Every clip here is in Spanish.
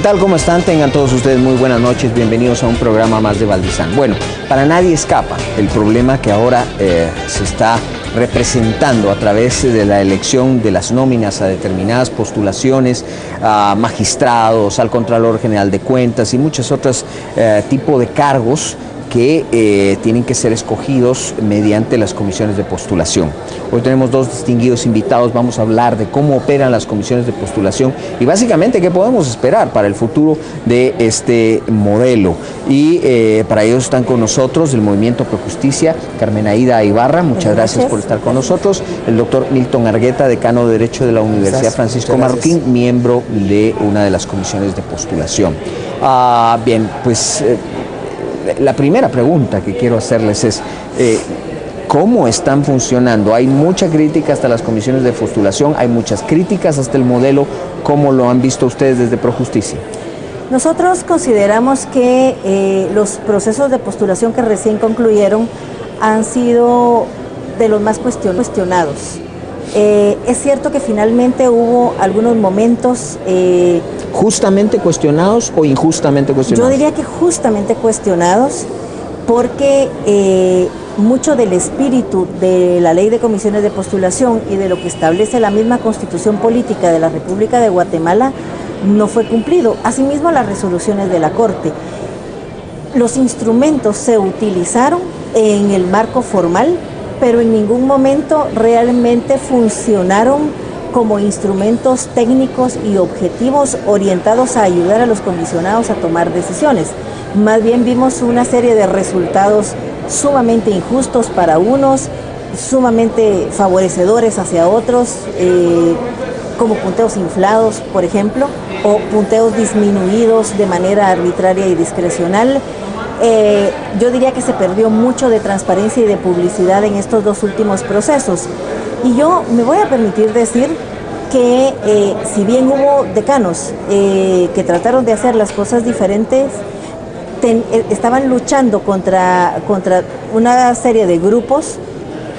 tal? ¿Cómo están? Tengan todos ustedes muy buenas noches. Bienvenidos a un programa más de Valdizán. Bueno, para nadie escapa el problema que ahora se está representando a través de la elección de las nóminas a determinadas postulaciones, a magistrados, al Contralor General de Cuentas y muchos otros tipos de cargos que tienen que ser escogidos mediante las comisiones de postulación. Hoy tenemos dos distinguidos invitados, vamos a hablar de cómo operan las comisiones de postulación y básicamente qué podemos esperar para el futuro de este modelo. Y para ello están con nosotros del Movimiento Pro Justicia, Carmen Aida Ibarra, muchas gracias por estar con nosotros, el doctor Milton Argueta, decano de Derecho de la Universidad Francisco Marroquín, miembro de una de las comisiones de postulación. Bien, pues la primera pregunta que quiero hacerles es, ¿cómo están funcionando? Hay mucha crítica hasta las comisiones de postulación, hay muchas críticas hasta el modelo. ¿Cómo lo han visto ustedes desde Projusticia? Nosotros consideramos que los procesos de postulación que recién concluyeron han sido de los más cuestionados. Es cierto que finalmente hubo algunos momentos... ¿Justamente cuestionados o injustamente cuestionados? Yo diría que justamente cuestionados, porque mucho del espíritu de la ley de comisiones de postulación y de lo que establece la misma Constitución Política de la República de Guatemala no fue cumplido. Asimismo, las resoluciones de la Corte. Los instrumentos se utilizaron en el marco formal, pero en ningún momento realmente funcionaron como instrumentos técnicos y objetivos orientados a ayudar a los comisionados a tomar decisiones. Más bien vimos una serie de resultados sumamente injustos para unos, sumamente favorecedores hacia otros, como punteos inflados, por ejemplo, o punteos disminuidos de manera arbitraria y discrecional. Yo diría que se perdió mucho de transparencia y de publicidad en estos dos últimos procesos. Y yo me voy a permitir decir que si bien hubo decanos que trataron de hacer las cosas diferentes, estaban luchando contra una serie de grupos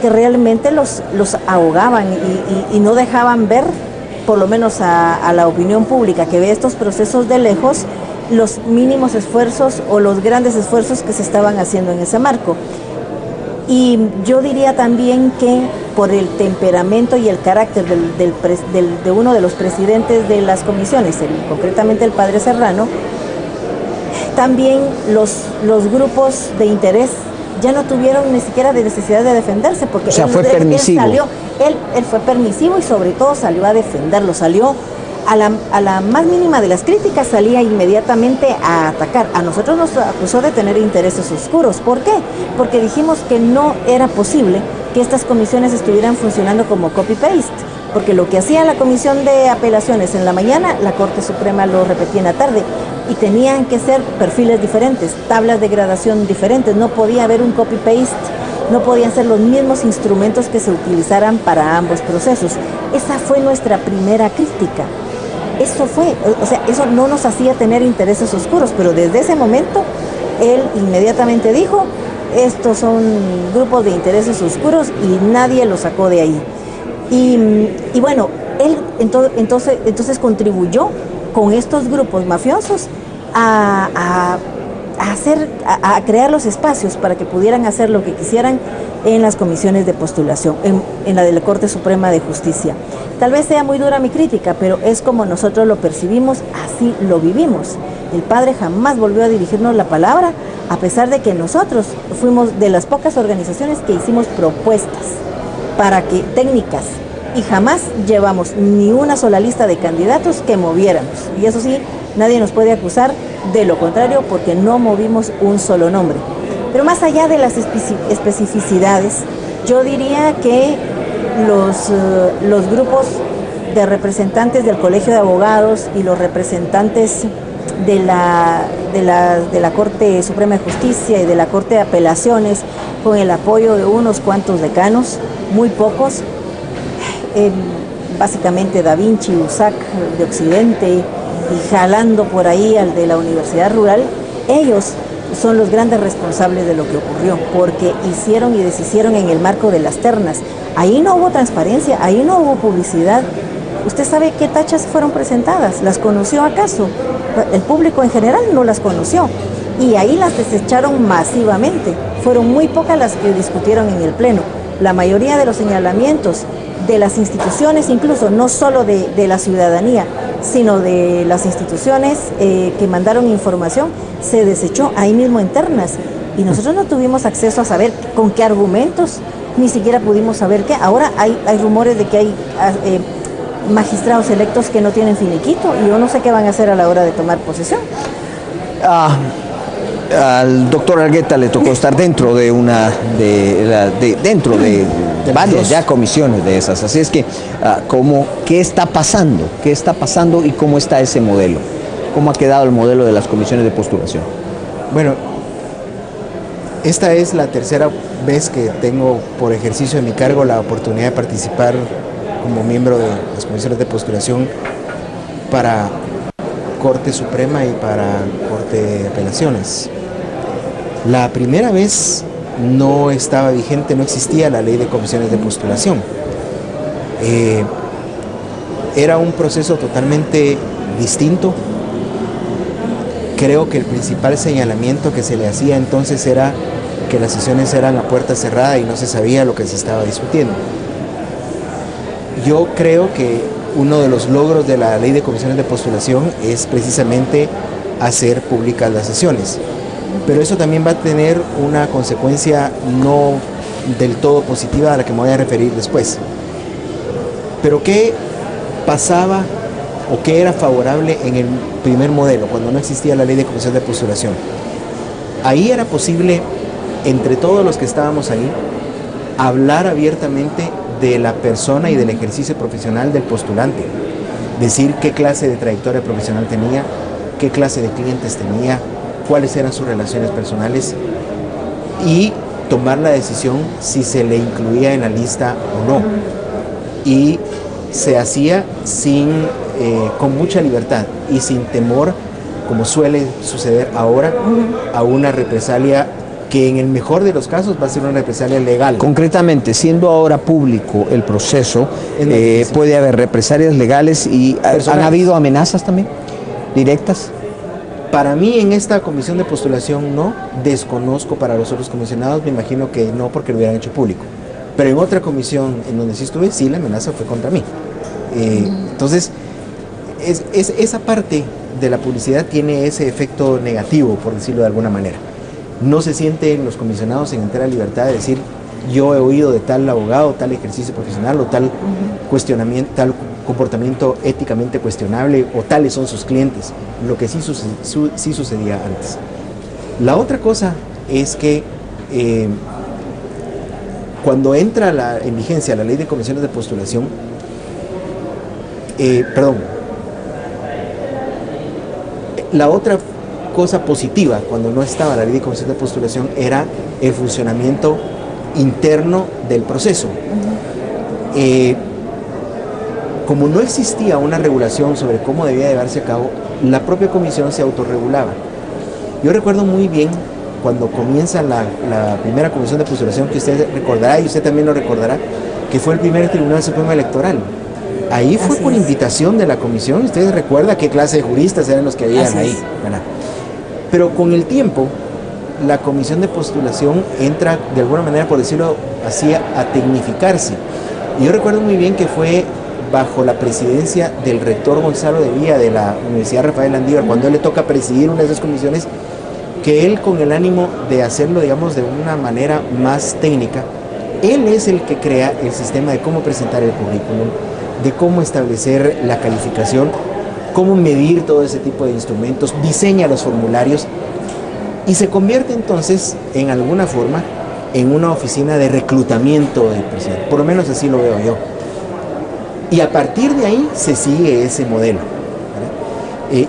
que realmente los ahogaban y no dejaban ver, por lo menos a la opinión pública que ve estos procesos de lejos, los mínimos esfuerzos o los grandes esfuerzos que se estaban haciendo en ese marco. Y yo diría también que por el temperamento y el carácter de uno de los presidentes de las comisiones, concretamente el padre Serrano, también los grupos de interés ya no tuvieron ni siquiera de necesidad de defenderse, porque o sea, fue permisivo. Él fue permisivo y sobre todo salió a defenderlo, salió a la más mínima de las críticas, salía inmediatamente a atacar. A nosotros nos acusó de tener intereses oscuros. ¿Por qué? Porque dijimos que no era posible que estas comisiones estuvieran funcionando como copy-paste, porque lo que hacía la comisión de apelaciones en la mañana, la Corte Suprema lo repetía en la tarde, y tenían que ser perfiles diferentes, tablas de gradación diferentes, no podía haber un copy-paste, no podían ser los mismos instrumentos que se utilizaran para ambos procesos. Esa fue nuestra primera crítica. Eso fue, o sea, eso no nos hacía tener intereses oscuros, pero desde ese momento él inmediatamente dijo, estos son grupos de intereses oscuros, y nadie lo sacó de ahí. Y bueno, él entonces contribuyó con estos grupos mafiosos a crear los espacios para que pudieran hacer lo que quisieran en las comisiones de postulación, en la de la Corte Suprema de Justicia. Tal vez sea muy dura mi crítica, pero es como nosotros lo percibimos, así lo vivimos. El padre jamás volvió a dirigirnos la palabra, a pesar de que nosotros fuimos de las pocas organizaciones que hicimos propuestas técnicas, y jamás llevamos ni una sola lista de candidatos que moviéramos. Y eso sí, nadie nos puede acusar de lo contrario, porque no movimos un solo nombre. Pero más allá de las especificidades, yo diría que los grupos de representantes del Colegio de Abogados y los representantes de la Corte Suprema de Justicia y de la Corte de Apelaciones, con el apoyo de unos cuantos decanos, muy pocos, básicamente Da Vinci, USAC de Occidente, y jalando por ahí al de la Universidad Rural, ellos son los grandes responsables de lo que ocurrió, porque hicieron y deshicieron en el marco de las ternas. Ahí no hubo transparencia, ahí no hubo publicidad, ¿Usted sabe qué tachas fueron presentadas? ¿Las conoció acaso? El público en general no las conoció. Y ahí las desecharon masivamente. Fueron muy pocas las que discutieron en el Pleno. La mayoría de los señalamientos de las instituciones, incluso no solo de la ciudadanía, sino de las instituciones que mandaron información, se desechó ahí mismo en ternas. Y nosotros no tuvimos acceso a saber con qué argumentos, ni siquiera pudimos saber qué. Ahora hay rumores de que hay magistrados electos que no tienen finiquito, y yo no sé qué van a hacer a la hora de tomar posesión. Al doctor Argueta le tocó estar dentro de varias ya comisiones de esas. Así es que, ¿qué está pasando? ¿Qué está pasando y cómo está ese modelo? ¿Cómo ha quedado el modelo de las comisiones de postulación? Bueno, esta es la tercera vez que tengo por ejercicio de mi cargo la oportunidad de participar como miembro de las comisiones de postulación para Corte Suprema y para Corte de Apelaciones. La primera vez no estaba vigente, no existía la ley de comisiones de postulación. Era un proceso totalmente distinto. Creo que el principal señalamiento que se le hacía entonces era que las sesiones eran a puerta cerrada y no se sabía lo que se estaba discutiendo. Yo creo que uno de los logros de la ley de comisiones de postulación es precisamente hacer públicas las sesiones. Pero eso también va a tener una consecuencia no del todo positiva a la que me voy a referir después. Pero ¿qué pasaba o qué era favorable en el primer modelo, cuando no existía la ley de comisión de postulación? Ahí era posible, entre todos los que estábamos ahí, hablar abiertamente de la persona y del ejercicio profesional del postulante. Decir qué clase de trayectoria profesional tenía, qué clase de clientes tenía, cuáles eran sus relaciones personales, y tomar la decisión si se le incluía en la lista o no. Y se hacía con mucha libertad y sin temor, como suele suceder ahora, a una represalia que en el mejor de los casos va a ser una represalia legal. Concretamente, siendo ahora público el proceso, puede haber represalias legales y ¿han habido amenazas también directas? Para mí en esta comisión de postulación no, desconozco para los otros comisionados, me imagino que no, porque lo hubieran hecho público. Pero en otra comisión en donde sí estuve, sí, la amenaza fue contra mí. Entonces, esa parte de la publicidad tiene ese efecto negativo, por decirlo de alguna manera. No se sienten los comisionados en entera libertad de decir, yo he oído de tal abogado, tal ejercicio profesional o tal cuestionamiento, tal comportamiento éticamente cuestionable, o tales son sus clientes, lo que sí sucedía antes. La otra cosa es que cuando entra en vigencia la ley de comisiones de postulación, la otra cosa positiva cuando no estaba la ley de comisiones de postulación era el funcionamiento interno del proceso. Como no existía una regulación sobre cómo debía llevarse a cabo, la propia comisión se autorregulaba. Yo recuerdo muy bien cuando comienza la primera comisión de postulación, que usted recordará y usted también lo recordará, que fue el primer Tribunal Supremo Electoral. Ahí fue por invitación de la comisión. Usted recuerda qué clase de juristas eran los que habían ahí, ¿verdad? Pero con el tiempo, la comisión de postulación entra, de alguna manera, por decirlo así, a tecnificarse. Y yo recuerdo muy bien que fue bajo la presidencia del rector Gonzalo de Villa de la Universidad Rafael Landívar, cuando él le toca presidir una de esas comisiones, que él, con el ánimo de hacerlo, digamos, de una manera más técnica, él es el que crea el sistema de cómo presentar el currículum, de cómo establecer la calificación, cómo medir todo ese tipo de instrumentos, diseña los formularios y se convierte entonces, en alguna forma, en una oficina de reclutamiento del presidente. Por lo menos así lo veo yo. Y a partir de ahí se sigue ese modelo.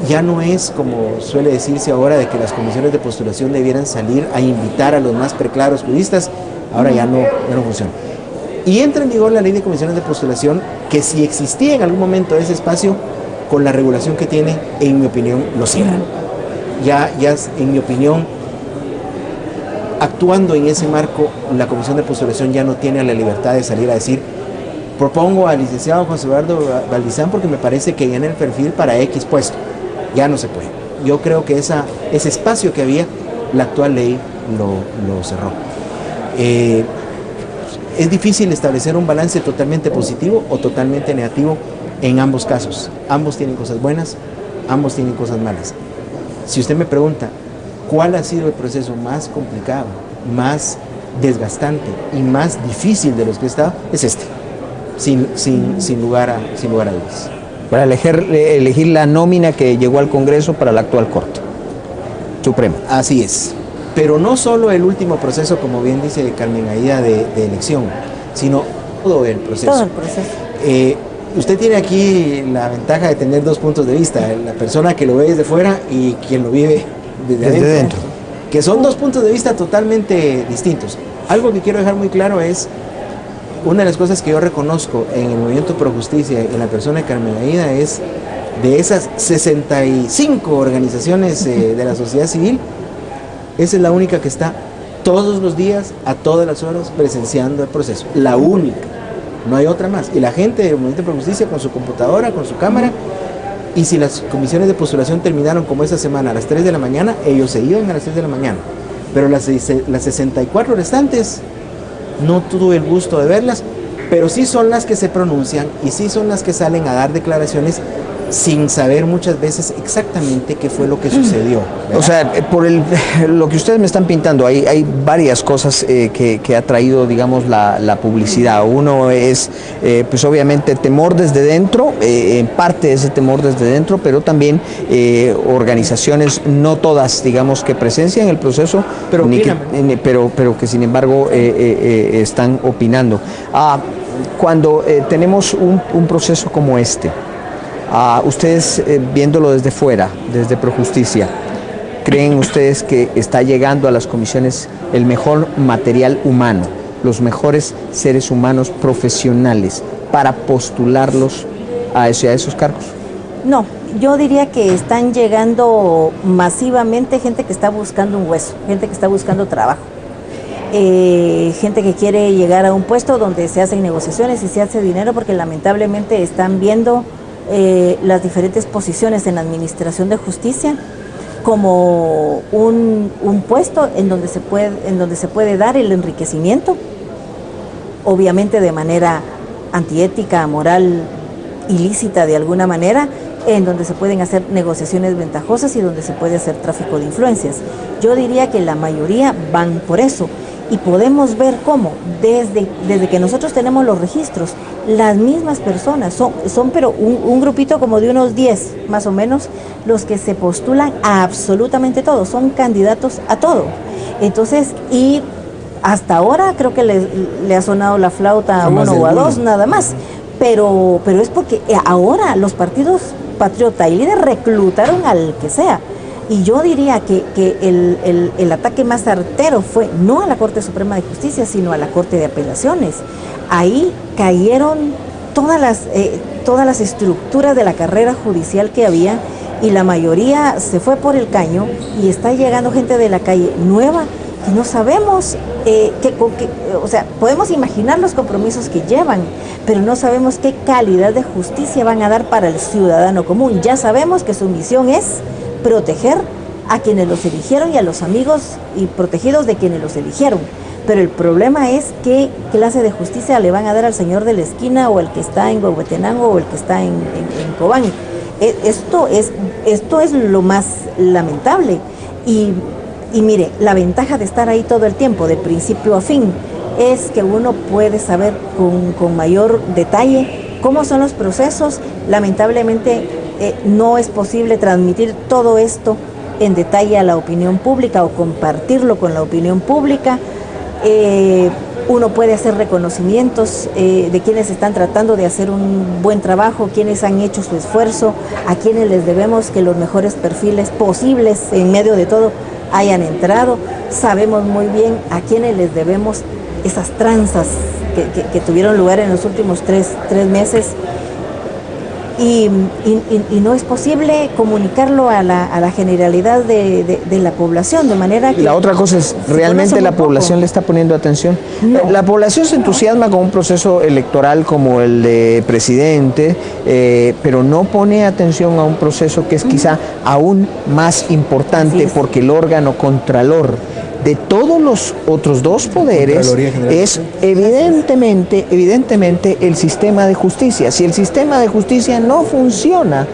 Ya no es como suele decirse ahora, de que las comisiones de postulación debieran salir a invitar a los más preclaros juristas. Ahora ya no funciona. Y entra en vigor la ley de comisiones de postulación, que si existía en algún momento ese espacio, con la regulación que tiene, en mi opinión, lo cierra. Ya en mi opinión, actuando en ese marco, la comisión de postulación ya no tiene la libertad de salir a decir propongo al licenciado José Eduardo Valdizán porque me parece que llena el perfil para X puesto. Ya no se puede. Yo creo que ese espacio que había, la actual ley lo cerró. Es difícil establecer un balance totalmente positivo o totalmente negativo en ambos casos. Ambos tienen cosas buenas, ambos tienen cosas malas. Si usted me pregunta cuál ha sido el proceso más complicado, más desgastante y más difícil de los que he estado, es este, sin lugar a dudas. Para elegir la nómina que llegó al Congreso para la actual Corte Suprema. Así es. Pero no solo el último proceso, como bien dice Carmen Aida, de elección, sino todo el proceso. Todo el proceso. Usted tiene aquí la ventaja de tener dos puntos de vista, la persona que lo ve desde fuera y quien lo vive desde dentro, que son dos puntos de vista totalmente distintos. Algo que quiero dejar muy claro es, una de las cosas que yo reconozco en el Movimiento Pro Justicia, en la persona de Carmen Aida, es de esas 65 organizaciones de la sociedad civil, esa es la única que está todos los días, a todas las horas, presenciando el proceso. La única. No hay otra más. Y la gente del Movimiento Pro Justicia con su computadora, con su cámara, y si las comisiones de postulación terminaron como esta semana a las 3 de la mañana, ellos se iban a las 3 de la mañana. Pero las 64 restantes no tuve el gusto de verlas, pero sí son las que se pronuncian y sí son las que salen a dar declaraciones sin saber muchas veces exactamente qué fue lo que sucedió, ¿verdad? O sea, por lo que ustedes me están pintando, hay varias cosas que ha traído, digamos, la publicidad. Uno es, pues obviamente, temor desde dentro, en parte ese temor desde dentro, pero también organizaciones, no todas, digamos, que presencian el proceso, pero que sin embargo están opinando. Cuando tenemos un proceso como este, ustedes viéndolo desde fuera, desde Projusticia, ¿creen ustedes que está llegando a las comisiones el mejor material humano, los mejores seres humanos profesionales para postularlos a esos cargos? No, yo diría que están llegando masivamente gente que está buscando un hueso, gente que está buscando trabajo. Gente que quiere llegar a un puesto donde se hacen negociaciones y se hace dinero, porque lamentablemente están viendo las diferentes posiciones en la administración de justicia como un puesto en donde se puede dar el enriquecimiento, obviamente de manera antiética, moral, ilícita de alguna manera, en donde se pueden hacer negociaciones ventajosas y donde se puede hacer tráfico de influencias. Yo diría que la mayoría van por eso. Y podemos ver cómo, desde que nosotros tenemos los registros, las mismas personas, son pero un grupito como de unos 10 más o menos, los que se postulan a absolutamente todo, son candidatos a todo. Entonces, y hasta ahora creo que le ha sonado la flauta a uno o a dos nada más, pero es porque ahora los partidos Patriota y Líder reclutaron al que sea. Y yo diría que el ataque más certero fue no a la Corte Suprema de Justicia, sino a la Corte de Apelaciones. Ahí cayeron todas las estructuras de la carrera judicial que había, y la mayoría se fue por el caño, y está llegando gente de la calle nueva que no sabemos, o sea, podemos imaginar los compromisos que llevan, pero no sabemos qué calidad de justicia van a dar para el ciudadano común. Ya sabemos que su misión es proteger a quienes los eligieron y a los amigos y protegidos de quienes los eligieron. Pero el problema es qué clase de justicia le van a dar al señor de la esquina, o el que está en Huehuetenango, o el que está en Cobán. Esto es lo más lamentable. Y mire, la ventaja de estar ahí todo el tiempo, de principio a fin, es que uno puede saber con mayor detalle cómo son los procesos. Lamentablemente no es posible transmitir todo esto en detalle a la opinión pública o compartirlo con la opinión pública. Uno puede hacer reconocimientos de quienes están tratando de hacer un buen trabajo, quienes han hecho su esfuerzo, a quienes les debemos que los mejores perfiles posibles en medio de todo hayan entrado. Sabemos muy bien a quienes les debemos esas tranzas que tuvieron lugar en los últimos tres meses. y no es posible comunicarlo a la generalidad de la población, de manera que... La otra cosa es, ¿realmente la población le está poniendo atención? No. La población se entusiasma con un proceso electoral como el de presidente, pero no pone atención a un proceso que es quizá aún más importante, porque el órgano contralor de todos los otros dos poderes es evidentemente el sistema de justicia. Si el sistema de justicia no funciona,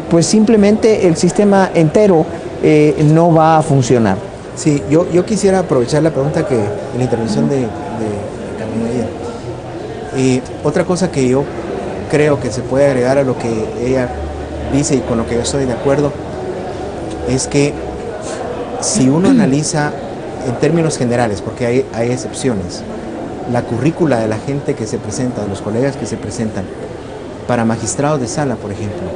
pues simplemente el sistema entero no va a funcionar. Sí, yo quisiera aprovechar la pregunta que en la intervención de Camila. Otra cosa que yo creo que se puede agregar a lo que ella dice y con lo que yo estoy de acuerdo es que si uno analiza en términos generales, porque hay excepciones, la currícula de la gente que se presenta, de los colegas que se presentan, para magistrados de sala, por ejemplo.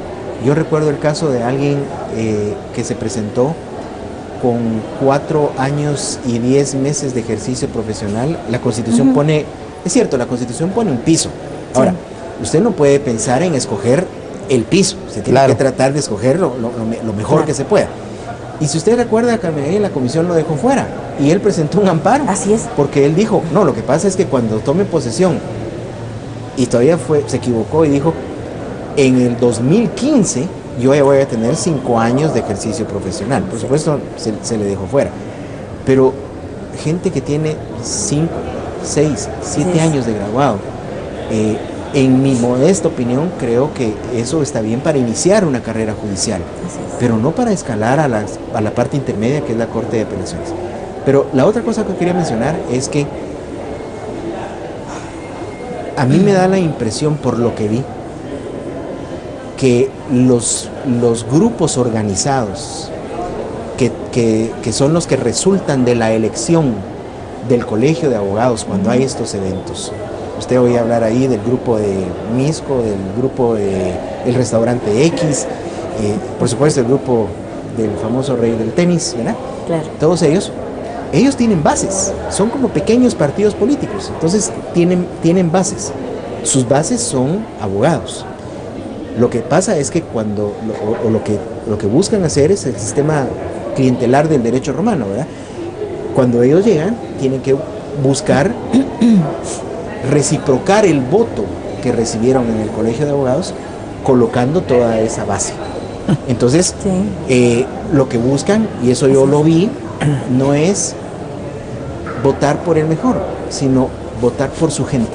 Yo recuerdo el caso de alguien que se presentó con 4 años y 10 meses de ejercicio profesional. La Constitución pone, es cierto, la Constitución pone un piso. Ahora, usted no puede pensar en escoger el piso, se tiene que tratar de escoger lo mejor que se pueda. Y si usted recuerda, la comisión lo dejó fuera y él presentó un amparo. Así es. Porque él dijo, no, lo que pasa es que cuando tome posesión, y todavía se equivocó y dijo, en el 2015 yo ya voy a tener 5 años de ejercicio profesional. Por supuesto, se le dejó fuera. Pero gente que tiene 5, 6, 7 años de graduado, en mi modesta opinión, creo que eso está bien para iniciar una carrera judicial, pero no para escalar a la parte intermedia, que es la Corte de Apelaciones. Pero la otra cosa que quería mencionar es que a mí me da la impresión, por lo que vi, que los grupos organizados, que son los que resultan de la elección del Colegio de Abogados cuando hay estos eventos. Usted oía hablar ahí del grupo de Misco, del grupo del restaurante X, por supuesto el grupo del famoso rey del tenis, ¿verdad? Claro. Todos ellos tienen bases, son como pequeños partidos políticos, entonces tienen bases. Sus bases son abogados. Lo que pasa es que lo que buscan hacer es el sistema clientelar del derecho romano, ¿verdad? Cuando ellos llegan, tienen que buscar reciprocar el voto que recibieron en el Colegio de Abogados, colocando toda esa base. Entonces, lo que buscan, y eso yo lo vi, no es votar por el mejor, sino votar por su gente.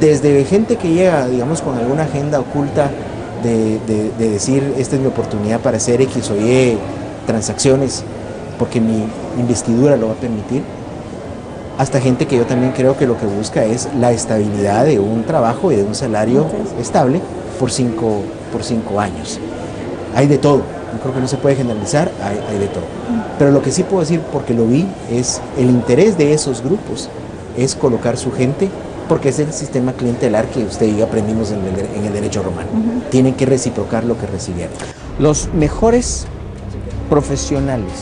Desde gente que llega, digamos, con alguna agenda oculta de decir, esta es mi oportunidad para hacer X o Y transacciones, porque mi investidura lo va a permitir, hasta gente que yo también creo que lo que busca es la estabilidad de un trabajo y de un salario estable por 5 años. Hay de todo, yo creo que no se puede generalizar, hay de todo. Pero lo que sí puedo decir, porque lo vi, es el interés de esos grupos es colocar su gente, porque es el sistema clientelar que usted y yo aprendimos en el derecho romano. Tienen que reciprocar lo que recibieron. Los mejores profesionales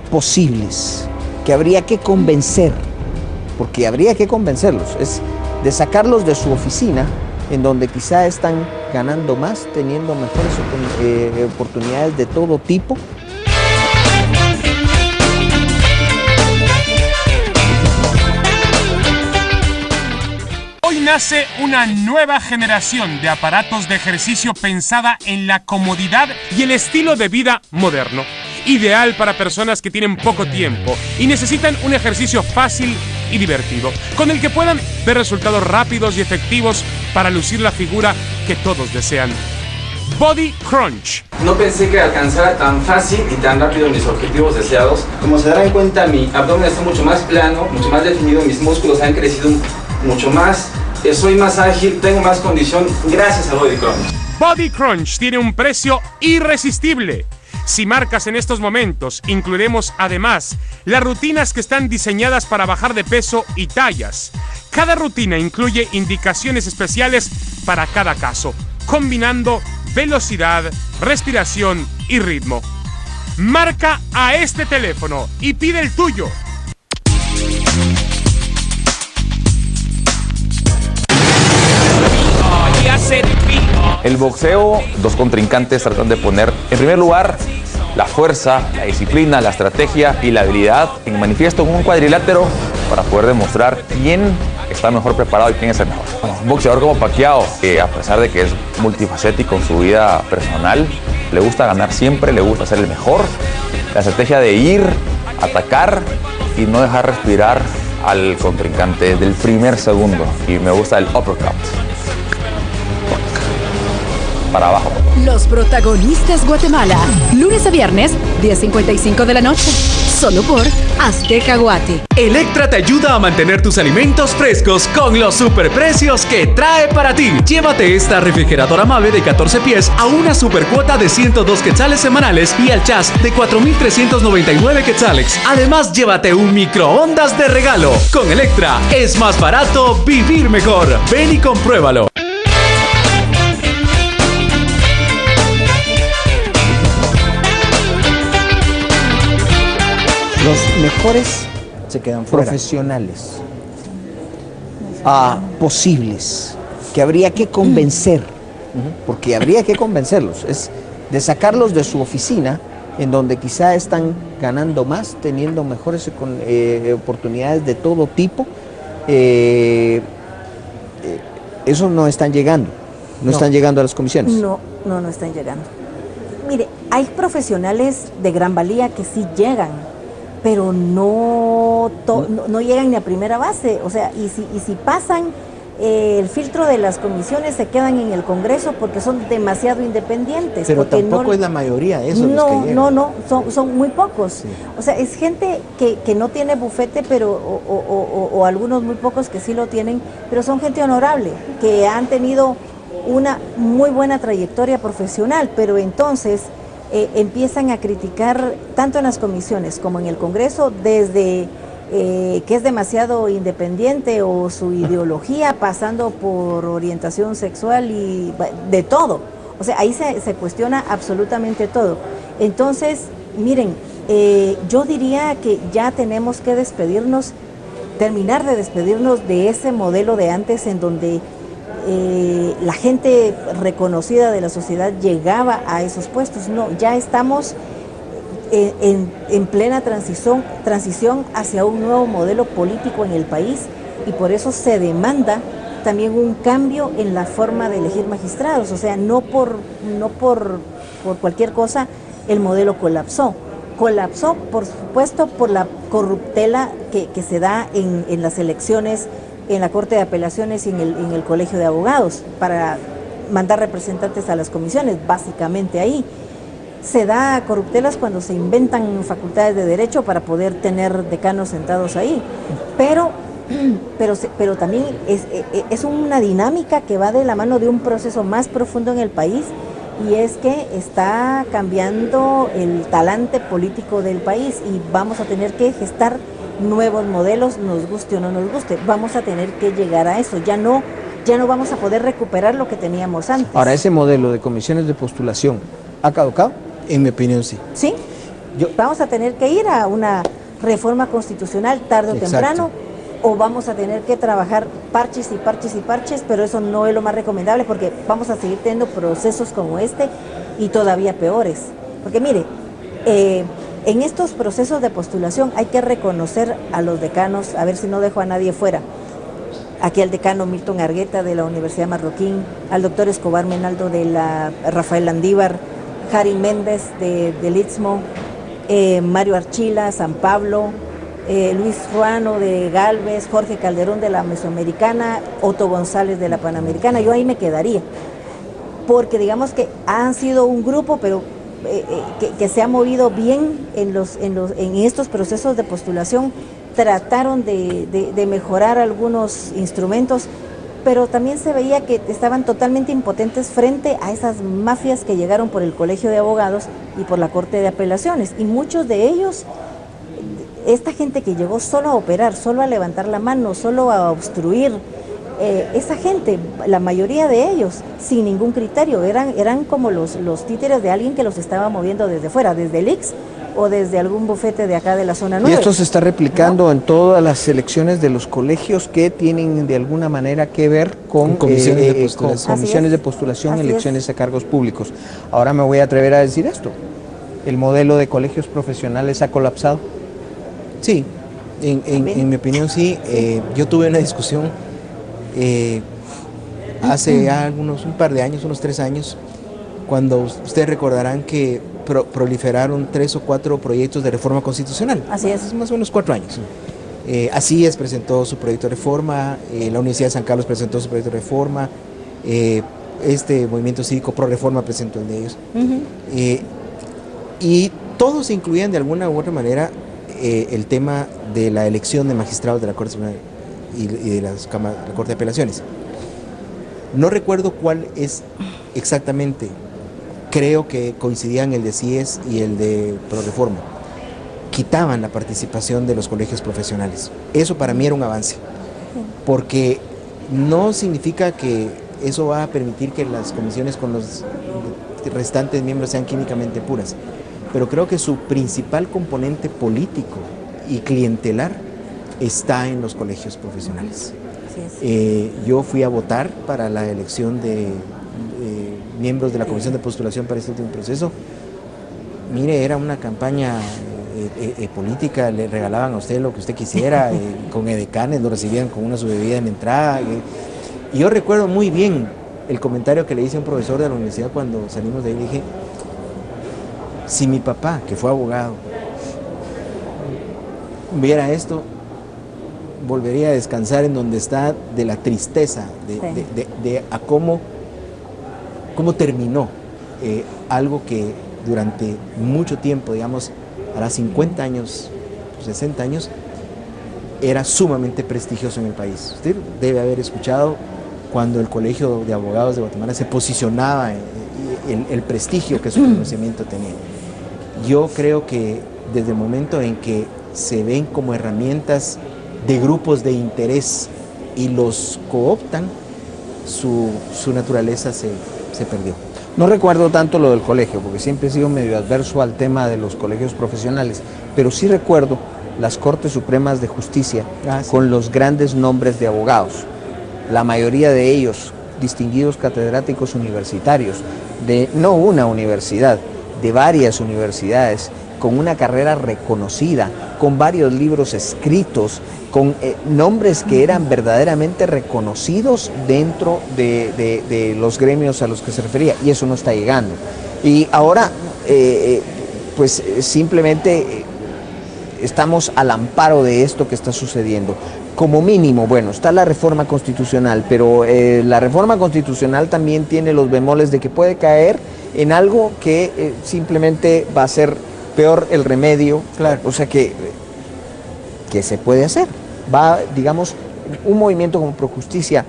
posibles que habría que convencer, porque habría que convencerlos, es de sacarlos de su oficina, en donde quizá están ganando más, teniendo mejores oportunidades de todo tipo. Hoy nace una nueva generación de aparatos de ejercicio pensada en la comodidad y el estilo de vida moderno. Ideal para personas que tienen poco tiempo y necesitan un ejercicio fácil y divertido, con el que puedan ver resultados rápidos y efectivos para lucir la figura que todos desean. Body Crunch. No pensé que alcanzara tan fácil y tan rápido mis objetivos deseados. Como se darán cuenta, mi abdomen está mucho más plano, mucho más definido, mis músculos han crecido mucho más, soy más ágil, tengo más condición gracias a Body Crunch. Body Crunch tiene un precio irresistible. Si marcas en estos momentos, incluiremos además las rutinas que están diseñadas para bajar de peso y tallas. Cada rutina incluye indicaciones especiales para cada caso, combinando velocidad, respiración y ritmo. Marca a este teléfono y pide el tuyo. El boxeo, dos contrincantes tratan de poner en primer lugar la fuerza, la disciplina, la estrategia y la habilidad en manifiesto en un cuadrilátero para poder demostrar quién está mejor preparado y quién es el mejor. Un boxeador como Pacquiao, que a pesar de que es multifacético en su vida personal, le gusta ganar siempre, le gusta ser el mejor. La estrategia de ir, atacar y no dejar respirar al contrincante desde el primer segundo. Y me gusta el uppercut. Para abajo. Los protagonistas Guatemala. Lunes a viernes, 10:55 de la noche. Solo por Azteca Guate. Electra te ayuda a mantener tus alimentos frescos con los superprecios que trae para ti. Llévate esta refrigeradora Mave de 14 pies a una supercuota de 102 quetzales semanales y al chas de 4,399 quetzales. Además, llévate un microondas de regalo. Con Electra es más barato vivir mejor. Ven y compruébalo. Los mejores Se quedan fuera. profesionales posibles que habría que convencer, porque habría que convencerlos, es de sacarlos de su oficina, en donde quizá están ganando más, teniendo mejores oportunidades de todo tipo. Esos no están llegando, no están llegando a las comisiones. No están llegando. Mire, hay profesionales de gran valía que sí llegan, pero no llegan ni a primera base. O sea, y si pasan el filtro de las comisiones, se quedan en el Congreso porque son demasiado independientes. Pero porque tampoco es la mayoría de esos los que llegan. No, son muy pocos. Sí. O sea, es gente que no tiene bufete, pero o algunos muy pocos que sí lo tienen, pero son gente honorable, que han tenido una muy buena trayectoria profesional, pero entonces empiezan a criticar tanto en las comisiones como en el Congreso desde que es demasiado independiente o su ideología, pasando por orientación sexual y de todo. O sea, ahí se cuestiona absolutamente todo. Entonces, miren, yo diría que ya tenemos que terminar de despedirnos de ese modelo de antes en donde la gente reconocida de la sociedad llegaba a esos puestos. No, ya estamos en plena transición hacia un nuevo modelo político en el país, y por eso se demanda también un cambio en la forma de elegir magistrados. O sea, no por cualquier cosa el modelo colapsó, por supuesto, por la corruptela que se da en las elecciones, en la Corte de Apelaciones y en el Colegio de Abogados, para mandar representantes a las comisiones. Básicamente ahí se da corruptelas cuando se inventan facultades de derecho para poder tener decanos sentados ahí, pero también es una dinámica que va de la mano de un proceso más profundo en el país, y es que está cambiando el talante político del país, y vamos a tener que gestar nuevos modelos, nos guste o no nos guste. Vamos a tener que llegar a eso. Ya no vamos a poder recuperar lo que teníamos antes. Ahora, ese modelo de comisiones de postulación, ¿ha caducado? En mi opinión, sí. Sí, vamos a tener que ir a una reforma constitucional tarde o temprano, o vamos a tener que trabajar parches y parches y parches, pero eso no es lo más recomendable, porque vamos a seguir teniendo procesos como este y todavía peores. Porque mire, en estos procesos de postulación hay que reconocer a los decanos, a ver si no dejo a nadie fuera. Aquí al decano Milton Argueta de la Universidad Marroquín, al doctor Escobar Menaldo de la Rafael Landívar, Jari Méndez del Istmo, Mario Archila, San Pablo, Luis Ruano de Galvez, Jorge Calderón de la Mesoamericana, Otto González de la Panamericana. Yo ahí me quedaría, porque digamos que han sido un grupo, pero que se ha movido bien en estos procesos de postulación. Trataron de mejorar algunos instrumentos, pero también se veía que estaban totalmente impotentes frente a esas mafias que llegaron por el Colegio de Abogados y por la Corte de Apelaciones, y muchos de ellos, esta gente que llegó solo a operar, solo a levantar la mano, solo a obstruir, esa gente, la mayoría de ellos, sin ningún criterio, eran como los títeres de alguien que los estaba moviendo desde fuera, desde el IX o desde algún bufete de acá de la zona 9. Y esto se está replicando en todas las elecciones de los colegios que tienen de alguna manera que ver con comisiones de postulación, comisiones de postulación, Así elecciones de cargos públicos. Ahora me voy a atrever a decir esto. ¿El modelo de colegios profesionales ha colapsado? Sí, en mi opinión sí. Yo tuve una discusión hace ya un par de años, unos 3 años, cuando ustedes recordarán que proliferaron 3 o 4 proyectos de reforma constitucional. Así es. Hace más o menos 4 años. Asíes presentó su proyecto de reforma, la Universidad de San Carlos presentó su proyecto de reforma, este Movimiento Cívico Pro Reforma presentó el de ellos. Y todos incluían de alguna u otra manera el tema de la elección de magistrados de la Corte Suprema y de la Corte de Apelaciones. No recuerdo cuál es exactamente. Creo que coincidían el de CIES y el de ProReforma. Quitaban la participación de los colegios profesionales. Eso para mí era un avance, porque no significa que eso va a permitir que las comisiones con los restantes miembros sean químicamente puras, pero creo que su principal componente político y clientelar está en los colegios profesionales. Yo fui a votar para la elección de miembros de la Comisión de Postulación para este último proceso. Mire, era una campaña política, le regalaban a usted lo que usted quisiera, con edecanes, lo recibían con una subbebida en la entrada. Y yo recuerdo muy bien el comentario que le hice a un profesor de la universidad cuando salimos de ahí. Le dije, si mi papá, que fue abogado, viera esto, volvería a descansar en donde está, de la tristeza, de a cómo terminó algo que durante mucho tiempo, digamos, hará 50 años, 60 años, era sumamente prestigioso en el país. Usted debe haber escuchado cuando el Colegio de Abogados de Guatemala se posicionaba, el prestigio que su conocimiento tenía. Yo creo que desde el momento en que se ven como herramientas de grupos de interés y los cooptan, su naturaleza se perdió. No recuerdo tanto lo del colegio, porque siempre he sido medio adverso al tema de los colegios profesionales, pero sí recuerdo las Cortes Supremas de Justicia con los grandes nombres de abogados, la mayoría de ellos distinguidos catedráticos universitarios, de no una universidad, de varias universidades, con una carrera reconocida, con varios libros escritos, con nombres que eran verdaderamente reconocidos dentro de los gremios a los que se refería, y eso no está llegando. Y ahora, pues simplemente estamos al amparo de esto que está sucediendo. Como mínimo, bueno, está la reforma constitucional, pero la reforma constitucional también tiene los bemoles de que puede caer en algo que simplemente va a ser peor el remedio. Claro. O sea que se puede hacer. Va, digamos, un movimiento como Projusticia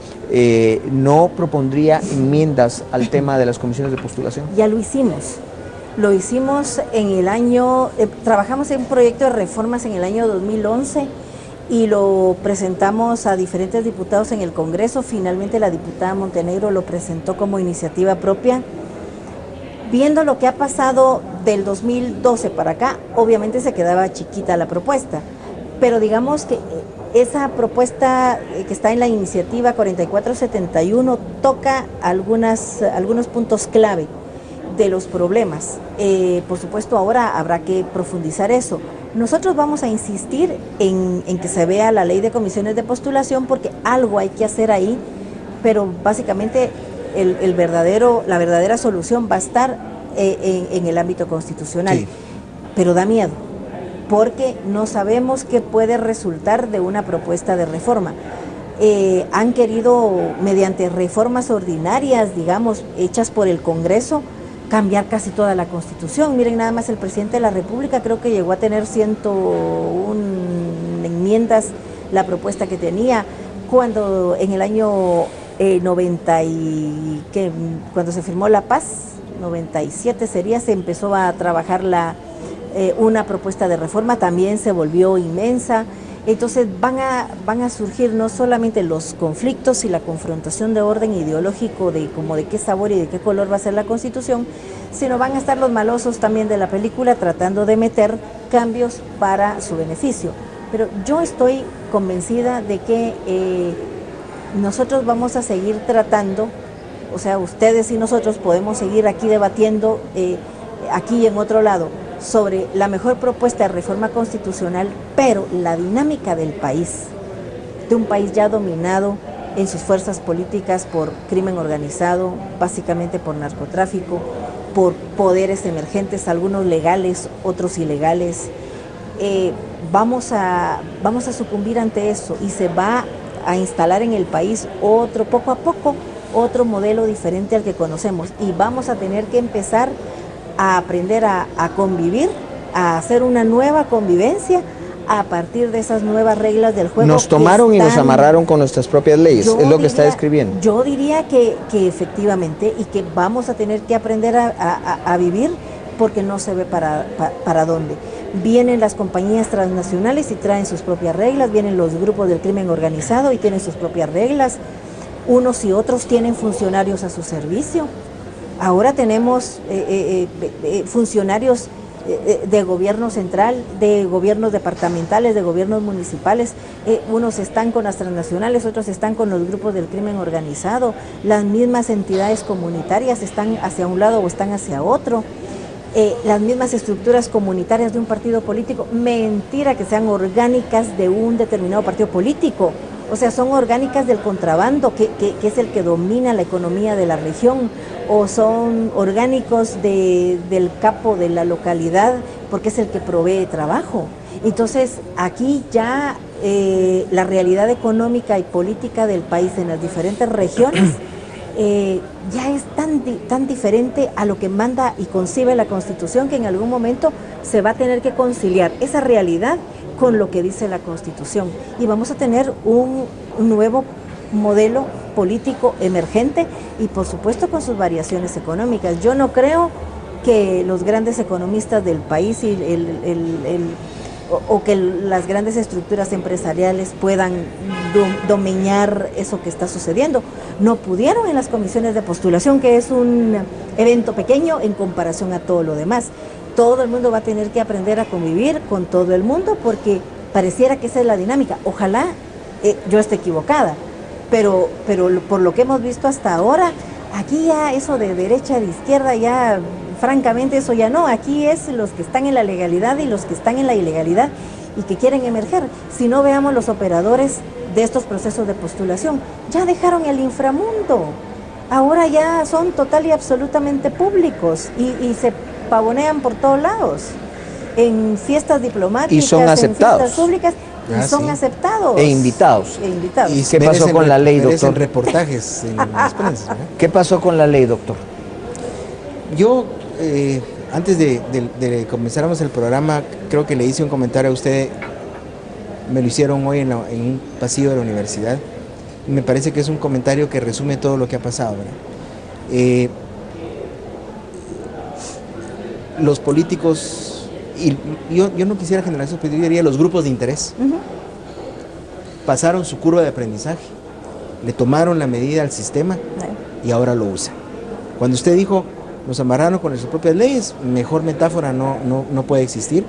no propondría enmiendas al tema de las comisiones de postulación. Ya lo hicimos. Lo hicimos en el año, trabajamos en un proyecto de reformas en el año 2011 y lo presentamos a diferentes diputados en el Congreso. Finalmente la diputada Montenegro lo presentó como iniciativa propia. Viendo lo que ha pasado del 2012 para acá, obviamente se quedaba chiquita la propuesta, pero digamos que esa propuesta que está en la iniciativa 4471 toca algunos puntos clave de los problemas. Por supuesto, ahora habrá que profundizar eso. Nosotros vamos a insistir en que se vea la ley de comisiones de postulación, porque algo hay que hacer ahí, pero básicamente la verdadera solución va a estar en el ámbito constitucional. Sí. Pero da miedo, porque no sabemos qué puede resultar de una propuesta de reforma. Han querido, mediante reformas ordinarias, digamos, hechas por el Congreso, cambiar casi toda la Constitución. Miren, nada más el presidente de la República creo que llegó a tener 101 enmiendas la propuesta que tenía, cuando en el año 90 y que cuando se firmó la paz, 97 sería, se empezó a trabajar una propuesta de reforma, también se volvió inmensa. Entonces van a surgir no solamente los conflictos y la confrontación de orden ideológico de qué sabor y de qué color va a ser la Constitución, sino van a estar los malosos también de la película tratando de meter cambios para su beneficio. Pero yo estoy convencida de que nosotros vamos a seguir tratando, o sea, ustedes y nosotros podemos seguir aquí debatiendo, aquí y en otro lado, sobre la mejor propuesta de reforma constitucional, pero la dinámica del país, de un país ya dominado en sus fuerzas políticas por crimen organizado, básicamente por narcotráfico, por poderes emergentes, algunos legales, otros ilegales, vamos a sucumbir ante eso y se va a instalar en el país poco a poco, otro modelo diferente al que conocemos, y vamos a tener que empezar a aprender a convivir, a hacer una nueva convivencia a partir de esas nuevas reglas del juego. Nos tomaron y nos amarraron con nuestras propias leyes, es lo que está describiendo. Yo diría que efectivamente, y que vamos a tener que aprender a vivir, porque no se ve para dónde. Vienen las compañías transnacionales y traen sus propias reglas, vienen los grupos del crimen organizado y tienen sus propias reglas, unos y otros tienen funcionarios a su servicio. Ahora tenemos funcionarios de gobierno central, de gobiernos departamentales, de gobiernos municipales, unos están con las transnacionales, otros están con los grupos del crimen organizado, las mismas entidades comunitarias están hacia un lado o están hacia otro, las mismas estructuras comunitarias de un partido político, mentira que sean orgánicas de un determinado partido político. O sea, son orgánicas del contrabando, que es el que domina la economía de la región, o son orgánicos del capo de la localidad, porque es el que provee trabajo. Entonces, aquí ya la realidad económica y política del país en las diferentes regiones ya es tan diferente a lo que manda y concibe la Constitución, que en algún momento se va a tener que conciliar esa realidad con lo que dice la Constitución, y vamos a tener un nuevo modelo político emergente y por supuesto con sus variaciones económicas. Yo no creo que los grandes economistas del país y o que las grandes estructuras empresariales puedan domeñar eso que está sucediendo. No pudieron en las comisiones de postulación, que es un evento pequeño en comparación a todo lo demás. Todo el mundo va a tener que aprender a convivir con todo el mundo, porque pareciera que esa es la dinámica. Ojalá yo esté equivocada, pero por lo que hemos visto hasta ahora, aquí ya eso de derecha, de izquierda, ya francamente eso ya no. Aquí es los que están en la legalidad y los que están en la ilegalidad y que quieren emerger. Si no, veamos los operadores de estos procesos de postulación, ya dejaron el inframundo, ahora ya son total y absolutamente públicos y se pavonean por todos lados, en fiestas diplomáticas, y son aceptados, en fiestas públicas, y son aceptados. E invitados. ¿Y qué pasó con la ley, doctor? Reportajes en las prensas, ¿verdad? ¿Qué pasó con la ley, doctor? Yo, antes de comenzáramos el programa, creo que le hice un comentario a usted, me lo hicieron hoy en un pasillo de la universidad, y me parece que es un comentario que resume todo lo que ha pasado, ¿verdad? Los políticos, y yo no quisiera generalizar, pero yo diría los grupos de interés, pasaron su curva de aprendizaje, le tomaron la medida al sistema y ahora lo usan. Cuando usted dijo, nos amarraron con sus propias leyes, mejor metáfora no puede existir,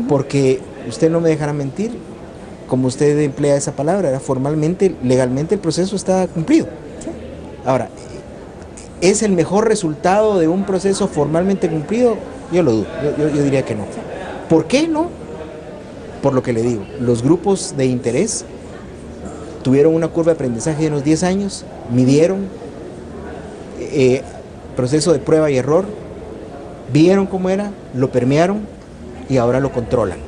porque usted no me dejará mentir, como usted emplea esa palabra, formalmente, legalmente el proceso está cumplido. Ahora, ¿es el mejor resultado de un proceso formalmente cumplido? Yo lo dudo, yo diría que no. ¿Por qué no? Por lo que le digo, los grupos de interés tuvieron una curva de aprendizaje de unos 10 años, midieron, proceso de prueba y error, vieron cómo era, lo permearon y ahora lo controlan.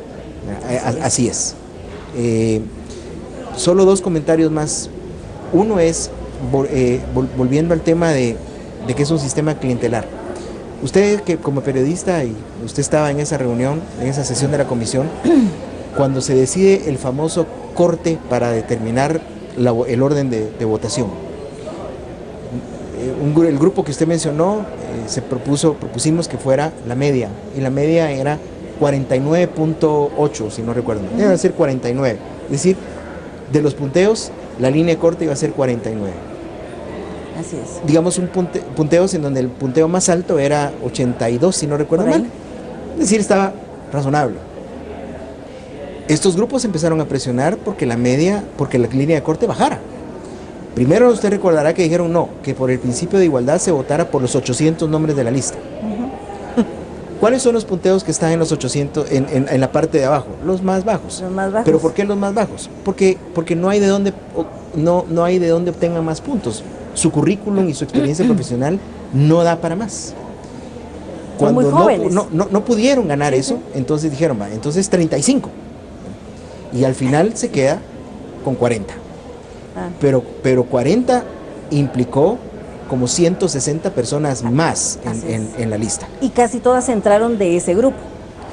Así es. Solo dos comentarios más. Uno es, volviendo al tema de que es un sistema clientelar. Usted, que como periodista, y usted estaba en esa reunión, en esa sesión de la comisión, cuando se decide el famoso corte para determinar el orden de votación. El grupo que usted mencionó, propusimos que fuera la media, y la media era 49.8, si no recuerdo, debe ser 49, Es decir, de los punteos, la línea de corte iba a ser 49. Así es. Digamos, punteos en donde el punteo más alto era 82, si no recuerdo mal. Es decir, estaba razonable. Estos grupos empezaron a presionar porque la línea de corte bajara. Primero usted recordará que dijeron no, que por el principio de igualdad se votara por los 800 nombres de la lista. ¿Cuáles son los punteos que están en los 800, en la parte de abajo? Los más bajos. Los más bajos. ¿Pero por qué los más bajos? Porque no hay de dónde obtengan más puntos. Su currículum y su experiencia profesional no da para más. Son muy jóvenes. No pudieron ganar eso, entonces dijeron, va, entonces 35. Y al final se queda con 40. Pero 40 implicó como 160 personas más en la lista. Y casi todas entraron de ese grupo,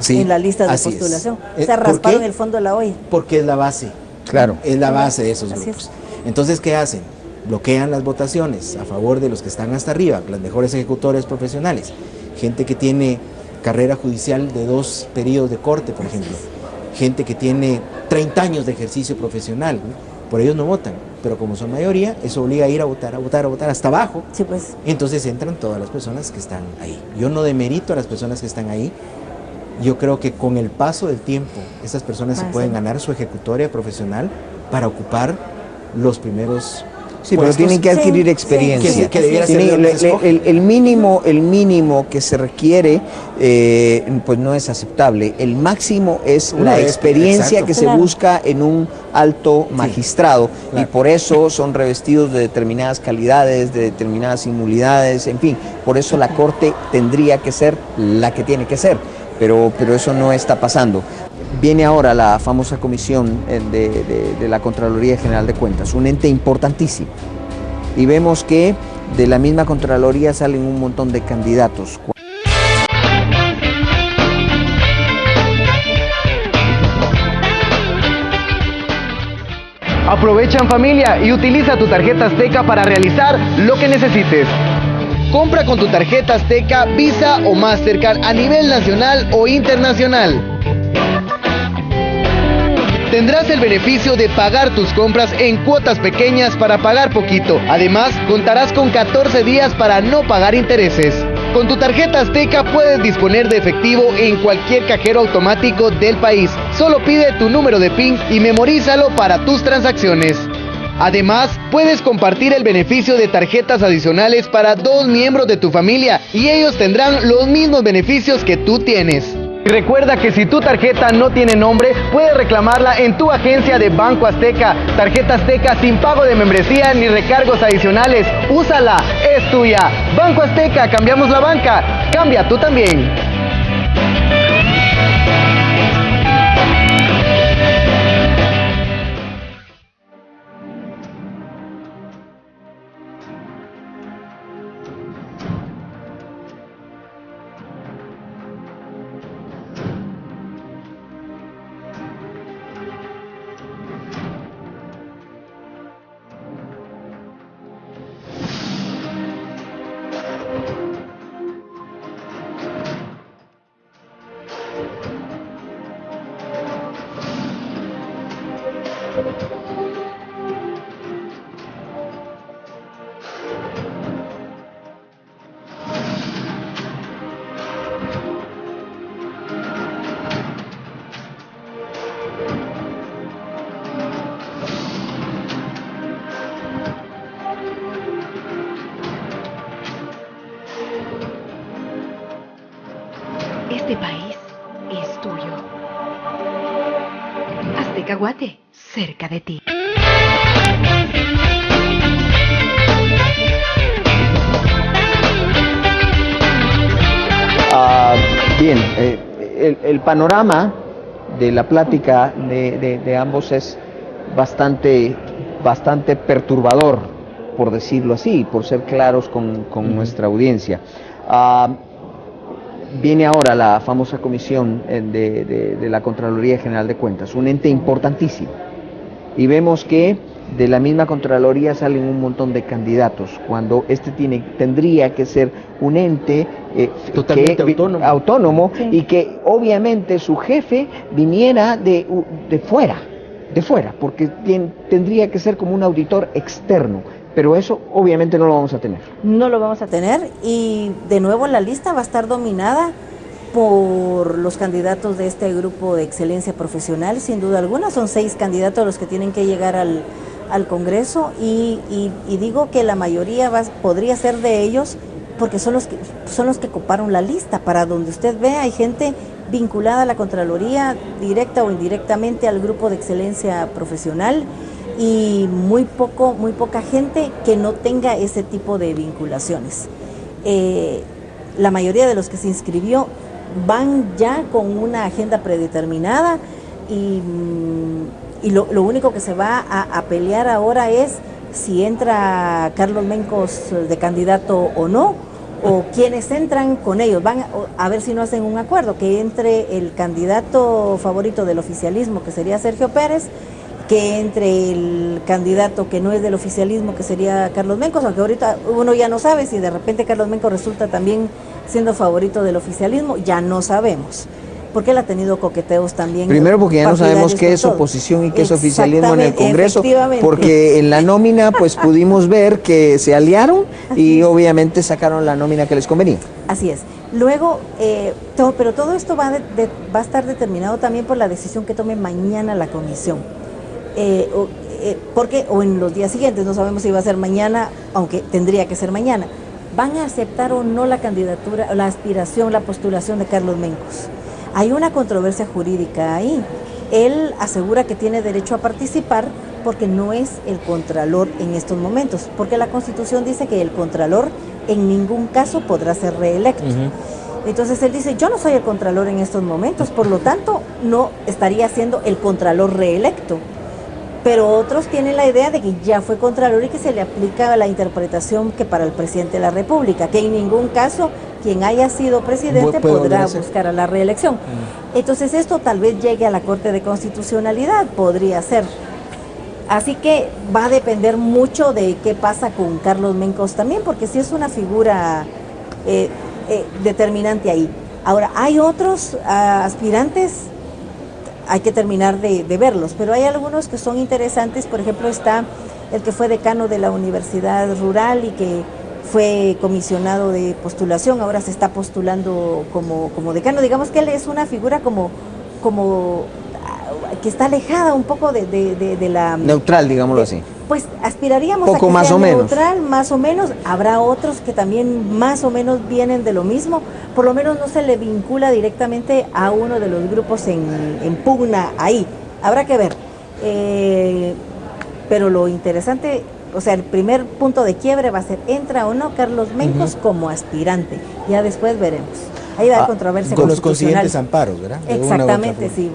en la lista de postulación. Se rasparon el fondo de la olla. Porque es la base. Claro. Es la base de esos grupos. Entonces, ¿qué hacen? Bloquean las votaciones a favor de los que están hasta arriba, los mejores ejecutores profesionales, gente que tiene carrera judicial de 2 periodos de corte, por ejemplo, gente que tiene 30 años de ejercicio profesional, por ellos no votan, pero como son mayoría, eso obliga a ir a votar hasta abajo. Sí, pues. Entonces entran todas las personas que están ahí. Yo no demerito a las personas que están ahí. Yo creo que con el paso del tiempo, esas personas se pueden ganar su ejecutoria profesional para ocupar los primeros Sí, puestos. pero tienen que adquirir experiencia. Que debiera ser el mínimo que se requiere, pues no es aceptable. El máximo es la experiencia que se busca en un alto magistrado, y por eso son revestidos de determinadas calidades, de determinadas inmunidades, en fin, por eso la Corte tendría que ser la que tiene que ser, pero eso no está pasando. Viene ahora la famosa comisión de la Contraloría General de Cuentas, un ente importantísimo. Y vemos que de la misma Contraloría salen un montón de candidatos. Aprovechan, familia, y utiliza tu tarjeta Azteca para realizar lo que necesites. Compra con tu tarjeta Azteca, Visa o Mastercard a nivel nacional o internacional. Tendrás el beneficio de pagar tus compras en cuotas pequeñas para pagar poquito. Además, contarás con 14 días para no pagar intereses. Con tu tarjeta Azteca puedes disponer de efectivo en cualquier cajero automático del país. Solo pide tu número de PIN y memorízalo para tus transacciones. Además, puedes compartir el beneficio de tarjetas adicionales para 2 miembros de tu familia y ellos tendrán los mismos beneficios que tú tienes. Recuerda que si tu tarjeta no tiene nombre, puedes reclamarla en tu agencia de Banco Azteca. Tarjeta Azteca sin pago de membresía ni recargos adicionales. Úsala, es tuya. Banco Azteca, cambiamos la banca. Cambia tú también. Este país es tuyo. Azteca Guate, cerca de ti. Bien, el panorama de la plática de ambos es bastante perturbador, por decirlo así, por ser claros con nuestra audiencia. Viene ahora la famosa comisión de la Contraloría General de Cuentas, un ente importantísimo. Y vemos que de la misma Contraloría salen un montón de candidatos, cuando tendría que ser un ente totalmente autónomo sí, y que obviamente su jefe viniera de fuera. de fuera, porque tendría que ser como un auditor externo, pero eso obviamente no lo vamos a tener. No lo vamos a tener, y de nuevo la lista va a estar dominada por los candidatos de este grupo de excelencia profesional, sin duda alguna. Son 6 candidatos los que tienen que llegar al Congreso, y digo que la mayoría podría ser de ellos, porque son los que coparon la lista. Para donde usted ve, hay gente vinculada a la Contraloría, directa o indirectamente al grupo de excelencia profesional, y muy poca gente que no tenga ese tipo de vinculaciones. La mayoría de los que se inscribió van ya con una agenda predeterminada, y lo único que se va a pelear ahora es si entra Carlos Mencos de candidato o no, o quienes entran con ellos. Van a ver si no hacen un acuerdo, que entre el candidato favorito del oficialismo, que sería Sergio Pérez, que entre el candidato que no es del oficialismo, que sería Carlos Mencos, aunque ahorita uno ya no sabe si de repente Carlos Mencos resulta también siendo favorito del oficialismo, ya no sabemos, porque él ha tenido coqueteos también. Primero porque ya no sabemos qué es oposición y qué es oficialismo en el Congreso, porque en la nómina pues pudimos ver que se aliaron y obviamente sacaron la nómina que les convenía. Así es. Luego, pero todo esto va a estar determinado también por la decisión que tome mañana la comisión. O en los días siguientes, no sabemos si va a ser mañana, aunque tendría que ser mañana. ¿Van a aceptar o no la candidatura, la aspiración, la postulación de Carlos Mencos? Hay una controversia jurídica ahí. Él asegura que tiene derecho a participar porque no es el contralor en estos momentos, porque la Constitución dice que el contralor en ningún caso podrá ser reelecto. Entonces él dice, yo no soy el contralor en estos momentos, por lo tanto no estaría siendo el contralor reelecto. Pero otros tienen la idea de que ya fue contralor y que se le aplica la interpretación que para el presidente de la República, que en ningún caso quien haya sido presidente podrá buscar a la reelección. Entonces esto tal vez llegue a la Corte de Constitucionalidad, podría ser. Así que va a depender mucho de qué pasa con Carlos Mencos también, porque sí es una figura determinante ahí. Ahora, hay otros aspirantes, hay que terminar de verlos, pero hay algunos que son interesantes. Por ejemplo, está el que fue decano de la Universidad Rural y que fue comisionado de postulación, ahora se está postulando como decano. Digamos que él es una figura como que está alejada un poco de la... Neutral, digámoslo así. Pues aspiraríamos poco a que más sea o menos. neutral, más o menos. Habrá otros que también más o menos vienen de lo mismo. Por lo menos no se le vincula directamente a uno de los grupos en pugna ahí. Habrá que ver. Pero lo interesante, o sea, el primer punto de quiebre va a ser, ¿entra o no Carlos Mencos como aspirante? Ya después veremos. Ahí va a controversia con los constitucional. consiguientes amparos, ¿verdad? Exactamente, sí.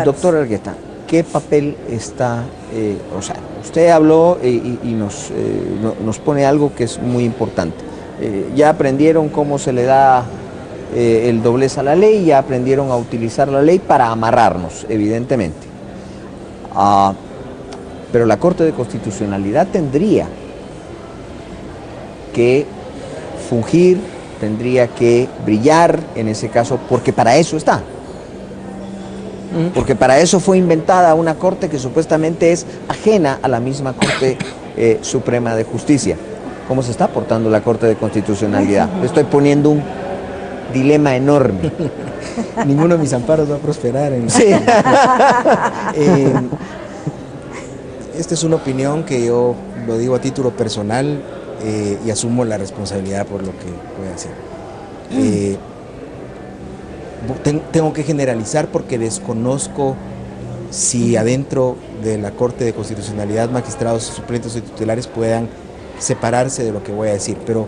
Doctor Argueta, ¿qué papel está, o sea, usted habló y nos pone algo que es muy importante. Ya aprendieron cómo se le da el doblez a la ley, ya aprendieron a utilizar la ley para amarrarnos, evidentemente. Pero la Corte de Constitucionalidad tendría que fungir, tendría que brillar en ese caso, porque para eso está. Porque para eso fue inventada una corte que supuestamente es ajena a la misma Corte Suprema de Justicia. ¿Cómo se está portando la Corte de Constitucionalidad? Le estoy poniendo un dilema enorme. Ninguno de mis amparos va a prosperar. Sí. Esta es una opinión que yo lo digo a título personal y asumo la responsabilidad por lo que voy a decir. Tengo que generalizar porque desconozco si adentro de la Corte de Constitucionalidad magistrados, suplentes y titulares puedan separarse de lo que voy a decir, pero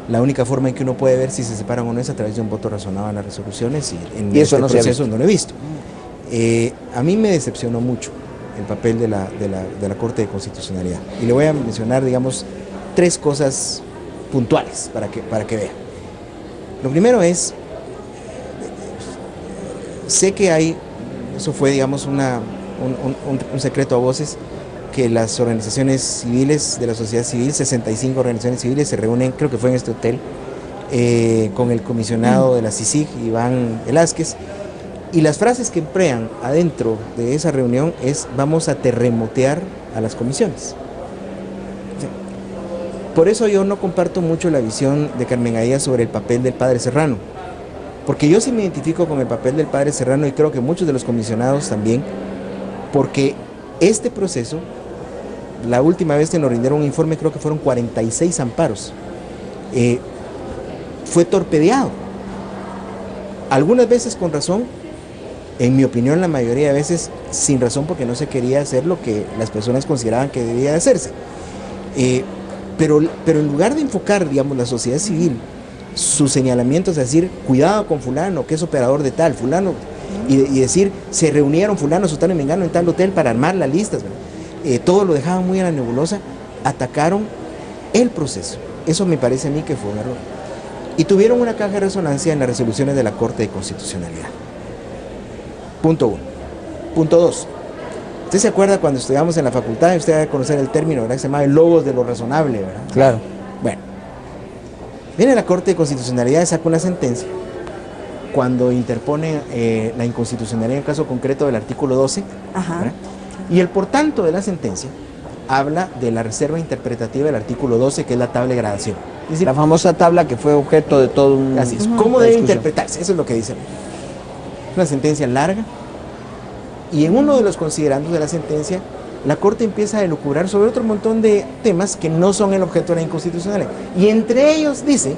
la única forma en que uno puede ver si se separan o no es a través de un voto razonado en las resoluciones, y en eso este no proceso no lo he visto. A mí me decepcionó mucho el papel de la Corte de Constitucionalidad, y le voy a mencionar, digamos, 3 cosas puntuales para que vean. Lo primero es, sé que hay, eso fue, digamos, un secreto a voces, que las organizaciones civiles de la sociedad civil, 65 organizaciones civiles, se reúnen, creo que fue en este hotel, con el comisionado de la CICIG, Iván Velázquez, Y las frases que emplean adentro de esa reunión es: vamos a terremotear a las comisiones. Por eso yo no comparto mucho la visión de Carmen Aía sobre el papel del padre Serrano, porque yo sí me identifico con el papel del padre Serrano, y creo que muchos de los comisionados también, porque este proceso, la última vez que nos rindieron un informe, creo que fueron 46 amparos, fue torpedeado, algunas veces con razón, en mi opinión la mayoría de veces sin razón, porque no se quería hacer lo que las personas consideraban que debía de hacerse. Pero en lugar de enfocar, digamos, la sociedad civil, sus señalamientos, es decir, cuidado con fulano, que es operador de tal, fulano, y decir, se reunieron fulano, sutano y mengano en tal hotel para armar las listas, todo lo dejaban muy a la nebulosa, atacaron el proceso. Eso me parece a mí que fue un error. Y tuvieron una caja de resonancia en las resoluciones de la Corte de Constitucionalidad. Punto 1. Punto 2. ¿Usted se acuerda cuando estudiamos en la facultad y usted debe conocer el término, ¿verdad?, que se llama el logos de lo razonable, ¿verdad? Claro. Bueno, viene la Corte de Constitucionalidad y saca una sentencia cuando interpone la inconstitucionalidad en el caso concreto del artículo 12. Ajá. Y el por tanto de la sentencia habla de la reserva interpretativa del artículo 12, que es la tabla de gradación. Es decir, la famosa tabla que fue objeto de todo un... Así es. ¿Cómo debe interpretarse? Eso es lo que dice. Una sentencia larga, y en uno de los considerandos de la sentencia, la Corte empieza a elucubrar sobre otro montón de temas que no son el objeto de la inconstitucionalidad. Y entre ellos dice,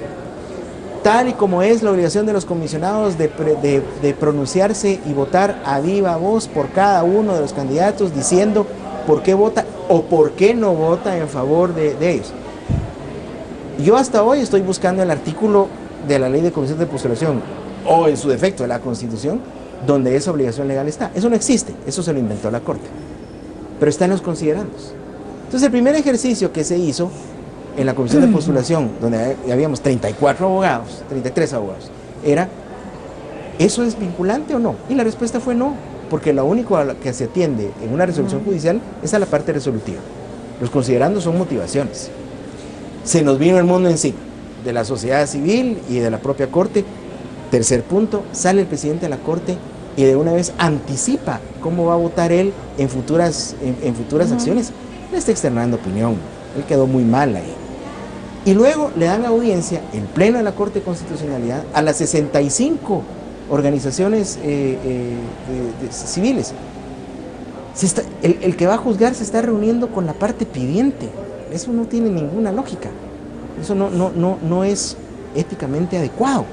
tal y como es la obligación de los comisionados de pronunciarse y votar a viva voz por cada uno de los candidatos, diciendo por qué vota o por qué no vota en favor de ellos. Yo hasta hoy estoy buscando el artículo de la Ley de Comisión de Postulación, o en su defecto de la Constitución, donde esa obligación legal está. Eso no existe, eso se lo inventó la Corte, pero está en los considerandos. Entonces el primer ejercicio que se hizo en la Comisión de Postulación, donde habíamos 34 abogados, 33 abogados, era: ¿eso es vinculante o no? Y la respuesta fue no, porque lo único a lo que se atiende en una resolución judicial es a la parte resolutiva. Los considerandos son motivaciones. Se nos vino el mundo encima, de la sociedad civil y de la propia Corte. Tercer punto, sale el presidente de la Corte y de una vez anticipa cómo va a votar él en futuras acciones. Le está externando opinión, él quedó muy mal ahí. Y luego le dan audiencia en pleno de la Corte de Constitucionalidad a las 65 organizaciones civiles. El que va a juzgar se está reuniendo con la parte pidiente. Eso no tiene ninguna lógica. Eso no es éticamente adecuado.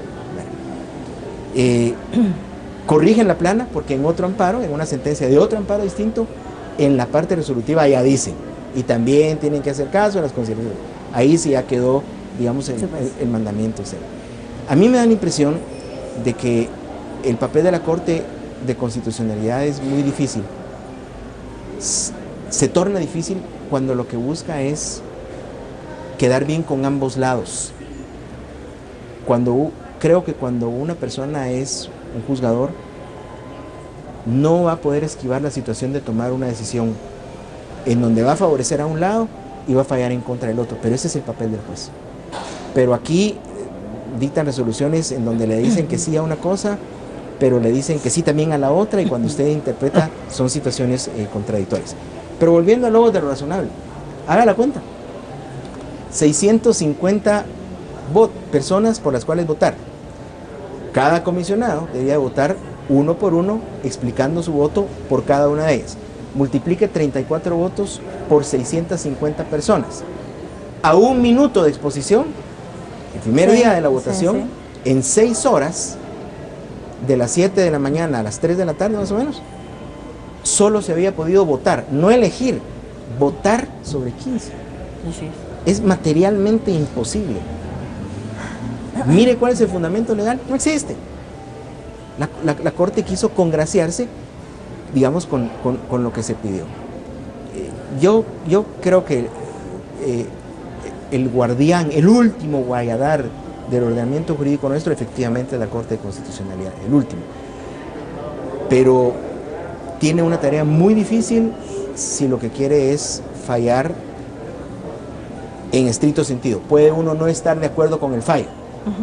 Corrigen la plana porque en otro amparo, en una sentencia de otro amparo distinto, en la parte resolutiva ya dicen, y también tienen que hacer caso a las consideraciones. Ahí sí ya quedó, digamos, el mandamiento. A mí me da la impresión de que el papel de la Corte de Constitucionalidad es muy difícil. Se torna difícil cuando lo que busca es quedar bien con ambos lados. Creo que cuando una persona es un juzgador, no va a poder esquivar la situación de tomar una decisión en donde va a favorecer a un lado y va a fallar en contra del otro, pero ese es el papel del juez. Pero aquí dictan resoluciones en donde le dicen que sí a una cosa, pero le dicen que sí también a la otra, y cuando usted interpreta son situaciones contradictorias. Pero volviendo a logos de lo razonable, haga la cuenta. 650 personas por las cuales votar. Cada comisionado debía votar uno por uno, explicando su voto por cada una de ellas. Multiplique 34 votos por 650 personas. A 1 minuto de exposición, el primer día de la votación, en 6 horas, de las 7 de la mañana a las 3 de la tarde más o menos, solo se había podido votar, no elegir, votar sobre 15. Es materialmente imposible. Mire cuál es el fundamento legal, no existe. La Corte quiso congraciarse, digamos, con lo que se pidió. Yo creo que el guardián, el último guayadar del ordenamiento jurídico nuestro, efectivamente es la Corte de Constitucionalidad, el último. Pero tiene una tarea muy difícil si lo que quiere es fallar en estricto sentido. Puede uno no estar de acuerdo con el fallo.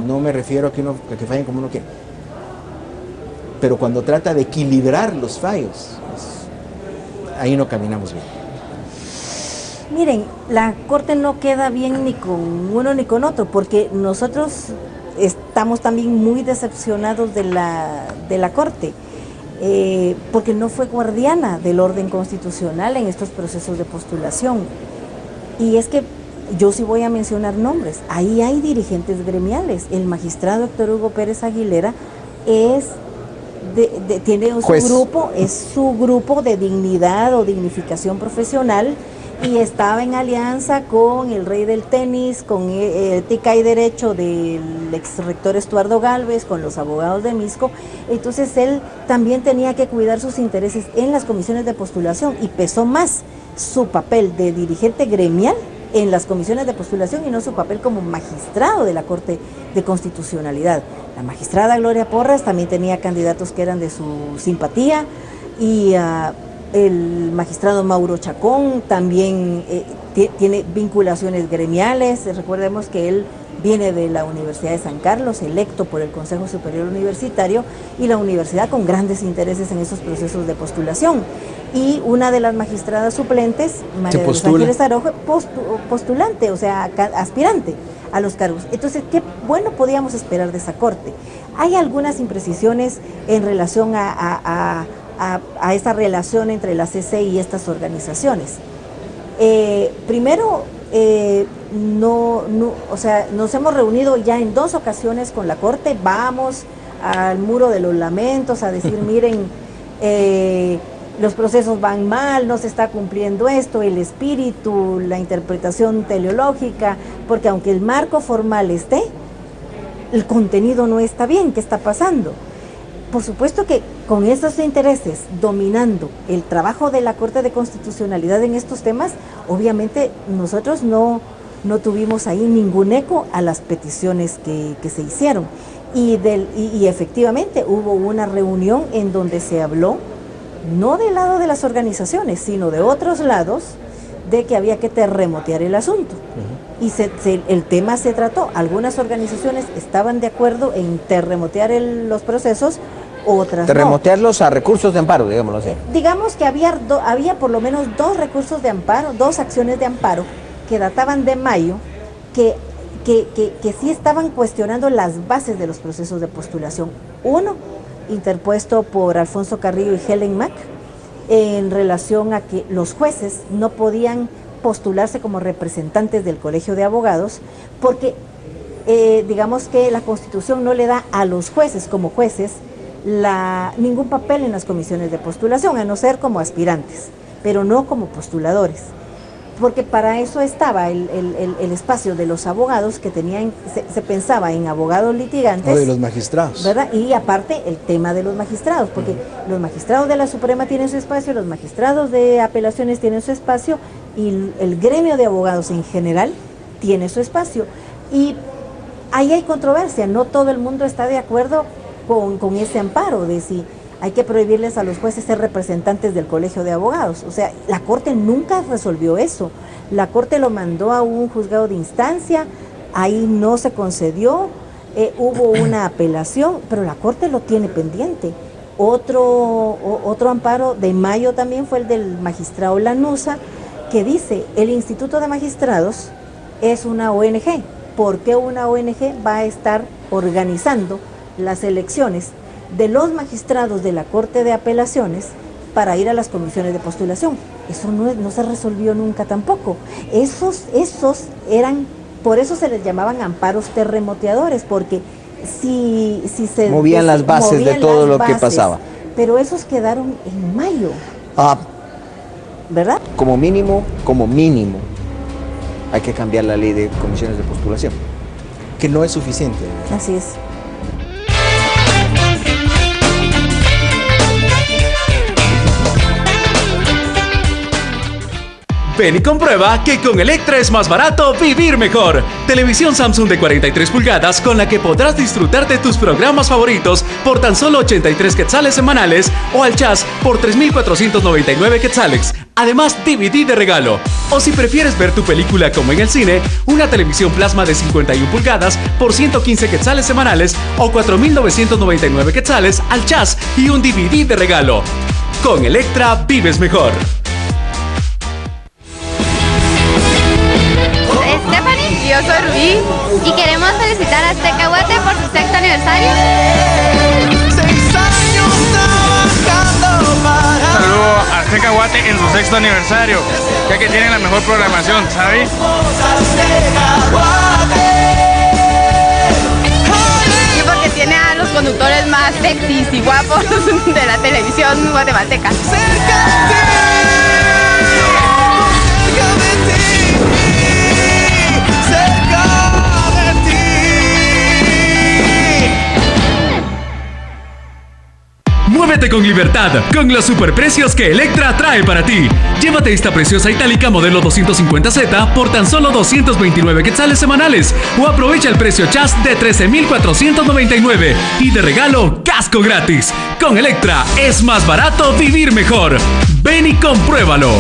No me refiero a que fallen como uno quiere. pero cuando trata de equilibrar los fallos, ahí no caminamos bien. Miren, la Corte no queda bien ni con uno ni con otro, porque nosotros estamos también muy decepcionados de la Corte, porque no fue guardiana del orden constitucional en estos procesos de postulación. Y es que yo sí voy a mencionar nombres, ahí hay dirigentes gremiales. El magistrado Héctor Hugo Pérez Aguilera tiene su grupo, es su grupo de dignidad o dignificación profesional, y estaba en alianza con el rey del tenis, con Ética y Derecho del ex rector Estuardo Gálvez, con los abogados de Misco. Entonces él también tenía que cuidar sus intereses en las comisiones de postulación, y pesó más su papel de dirigente gremial en las comisiones de postulación y no su papel como magistrado de la Corte de Constitucionalidad. La magistrada Gloria Porras también tenía candidatos que eran de su simpatía, y el magistrado Mauro Chacón también tiene vinculaciones gremiales. Recordemos que él viene de la Universidad de San Carlos, electo por el Consejo Superior Universitario, y la universidad con grandes intereses en esos procesos de postulación. Y una de las magistradas suplentes, María de los Ángeles Arojo, postulante, o sea, aspirante a los cargos. Entonces, ¿qué bueno podíamos esperar de esa Corte? Hay algunas imprecisiones en relación a esa relación entre la CC y estas organizaciones. Primero, o sea, nos hemos reunido ya en 2 ocasiones con la Corte, vamos al Muro de los Lamentos a decir, miren, los procesos van mal, no se está cumpliendo esto, el espíritu, la interpretación teleológica, porque aunque el marco formal esté, el contenido no está bien. ¿Qué está pasando? Por supuesto que con esos intereses dominando el trabajo de la Corte de Constitucionalidad en estos temas, obviamente nosotros no tuvimos ahí ningún eco a las peticiones que se hicieron. Y efectivamente hubo una reunión en donde se habló, no del lado de las organizaciones, sino de otros lados, de que había que terremotear el asunto. Y el tema se trató. Algunas organizaciones estaban de acuerdo en terremotear los procesos, otras terremotearlos a recursos de amparo, digámoslo así. Digamos que había por lo menos 2 recursos de amparo, 2 acciones de amparo que databan de mayo, que sí estaban cuestionando las bases de los procesos de postulación. Uno, interpuesto por Alfonso Carrillo y Helen Mack, en relación a que los jueces no podían postularse como representantes del Colegio de Abogados, porque digamos que la Constitución no le da a los jueces como jueces ningún papel en las comisiones de postulación, a no ser como aspirantes, pero no como postuladores, porque para eso estaba el espacio de los abogados, que se pensaba en abogados litigantes. O de los magistrados. ¿Verdad? Y aparte el tema de los magistrados, porque los magistrados de la Suprema tienen su espacio, los magistrados de apelaciones tienen su espacio, y el gremio de abogados en general tiene su espacio. Y ahí hay controversia, no todo el mundo está de acuerdo con ese amparo de si hay que prohibirles a los jueces ser representantes del Colegio de Abogados. O sea, la Corte nunca resolvió eso. La Corte lo mandó a un juzgado de instancia, ahí no se concedió, hubo una apelación, pero la Corte lo tiene pendiente. Otro amparo de mayo también fue el del magistrado Lanuza, que dice, el Instituto de Magistrados es una ONG. ¿Por qué una ONG va a estar organizando las elecciones de los magistrados de la Corte de Apelaciones para ir a las comisiones de postulación? Eso no se resolvió nunca tampoco. Esos eran, por eso se les llamaban amparos terremoteadores, porque si se movían las bases de todo lo que pasaba. Pero esos quedaron en mayo. ¿Verdad? Como mínimo, hay que cambiar la ley de comisiones de postulación. Que no es suficiente. Así es. Ven y comprueba que con Electra es más barato vivir mejor. Televisión Samsung de 43 pulgadas con la que podrás disfrutar de tus programas favoritos por tan solo 83 quetzales semanales, o al chas por 3,499 quetzales. Además, DVD de regalo. O si prefieres ver tu película como en el cine, una televisión plasma de 51 pulgadas por 115 quetzales semanales o 4.999 quetzales al chas y un DVD de regalo. Con Electra vives mejor. Stephanie, yo soy Rubí y queremos felicitar a Azteca Guate por su 6º aniversario. Saludo a Azteca Guate en su 6º aniversario, ya que tienen la mejor programación, ¿sabes? Y porque tiene a los conductores más sexys y guapos de la televisión guatemalteca. Muévete con libertad, con los superprecios que Electra trae para ti. Llévate esta preciosa itálica modelo 250Z por tan solo 229 quetzales semanales o aprovecha el precio chas de 13.499 y de regalo casco gratis. Con Electra es más barato vivir mejor. Ven y compruébalo.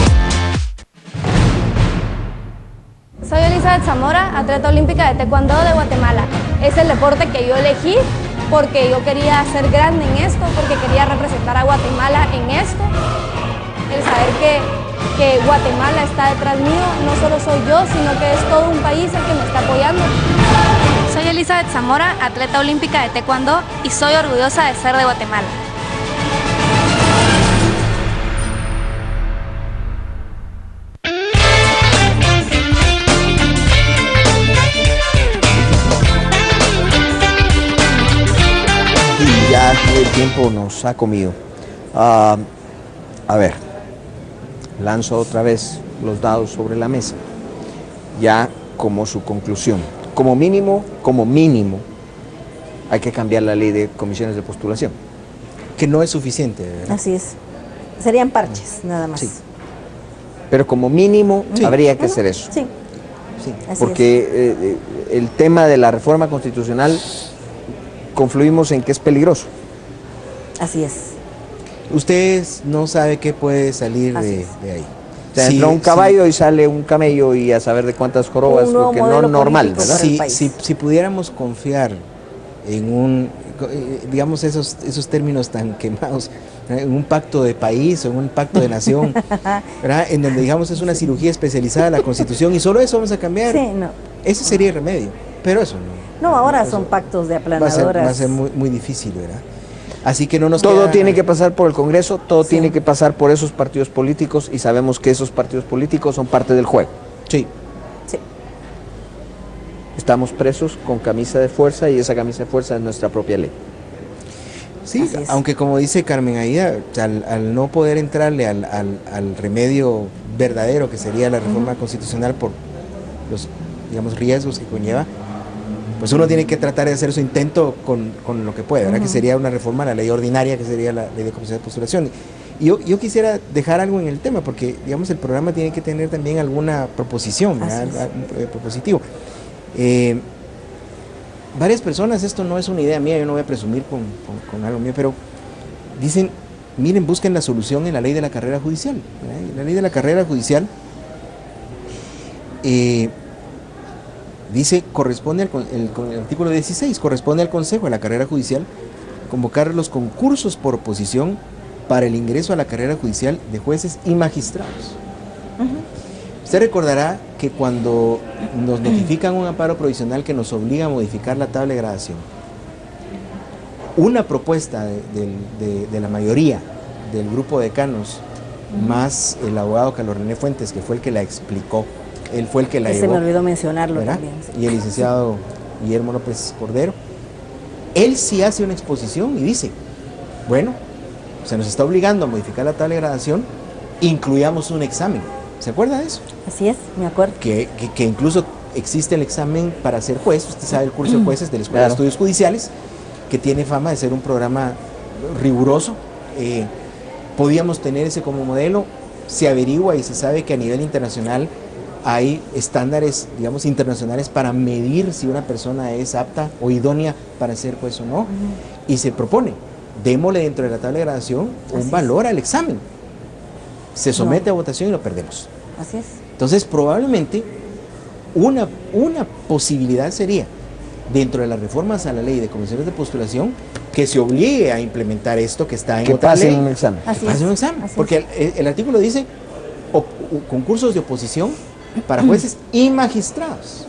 Soy Elizabeth Zamora, atleta olímpica de taekwondo de Guatemala. Es el deporte que yo elegí porque yo quería ser grande en esto, porque quería representar a Guatemala en esto. El saber que Guatemala está detrás mío, no solo soy yo, sino que es todo un país el que me está apoyando. Soy Elizabeth Zamora, atleta olímpica de taekwondo y soy orgullosa de ser de Guatemala. Ya el tiempo nos ha comido. A ver, lanzo otra vez los dados sobre la mesa, ya como su conclusión. Como mínimo, hay que cambiar la ley de comisiones de postulación. Que no es suficiente, ¿verdad? Así es. Serían parches, nada más. Sí. Pero como mínimo habría que hacer eso. Sí. Así porque el tema de la reforma constitucional confluimos en que es peligroso. Así es. Usted no sabe qué puede salir de ahí. O sea, entra un caballo y sale un camello y a saber de cuántas jorobas, porque no es normal, ¿verdad? Si pudiéramos confiar en digamos esos términos tan quemados, en un pacto de país o en un pacto de nación, ¿verdad? En donde digamos es una cirugía especializada de la Constitución y solo eso vamos a cambiar. Sí, no. Ese sería el remedio, pero eso no. No, ahora son pactos de aplanadoras. Va a ser muy, muy difícil, ¿verdad? Así que no nos Todo queda... tiene que pasar por el Congreso, todo tiene que pasar por esos partidos políticos y sabemos que esos partidos políticos son parte del juego. Sí. Estamos presos con camisa de fuerza y esa camisa de fuerza es nuestra propia ley. Sí, aunque como dice Carmen Aida, al no poder entrarle al remedio verdadero que sería la reforma constitucional por los, digamos, riesgos que conlleva, pues uno tiene que tratar de hacer su intento con lo que puede, ¿verdad? Que sería una reforma a la ley ordinaria, que sería la ley de comisión de postulación. Y yo quisiera dejar algo en el tema, porque digamos el programa tiene que tener también alguna proposición, ¿verdad? Propositivo. Varias personas, esto no es una idea mía, yo no voy a presumir con algo mío, pero dicen, miren, busquen la solución en la ley de la carrera judicial, ¿verdad? La ley de la carrera judicial dice, corresponde el artículo 16, corresponde al Consejo de la Carrera Judicial convocar los concursos por oposición para el ingreso a la carrera judicial de jueces y magistrados. Usted recordará que cuando nos notifican un amparo provisional que nos obliga a modificar la tabla de gradación, una propuesta de la mayoría del grupo de decanos, más el abogado Carlos René Fuentes, que fue el que la explicó, él fue el que la llevó. Se me olvidó mencionarlo, ¿verdad? También. Sí. Y el licenciado Guillermo López Cordero, él sí hace una exposición y dice, bueno, se nos está obligando a modificar la tabla de gradación, incluyamos un examen. ¿Se acuerda de eso? Así es, me acuerdo. Que incluso existe el examen para ser juez, usted sabe el curso de jueces de la Escuela de Estudios Judiciales, que tiene fama de ser un programa riguroso. Podíamos tener ese como modelo, se averigua y se sabe que a nivel internacional hay estándares, digamos, internacionales para medir si una persona es apta o idónea para ser juez o no, y se propone, démosle dentro de la tabla de gradación un valor al examen. se somete a votación y lo perdemos. Así es. Entonces, probablemente una posibilidad sería, dentro de las reformas a la ley de comisiones de postulación, que se obligue a implementar esto que está en Que otra pasen ley. un examen. Así Pasen es. un examen. Así Porque el artículo dice concursos de oposición para jueces y magistrados.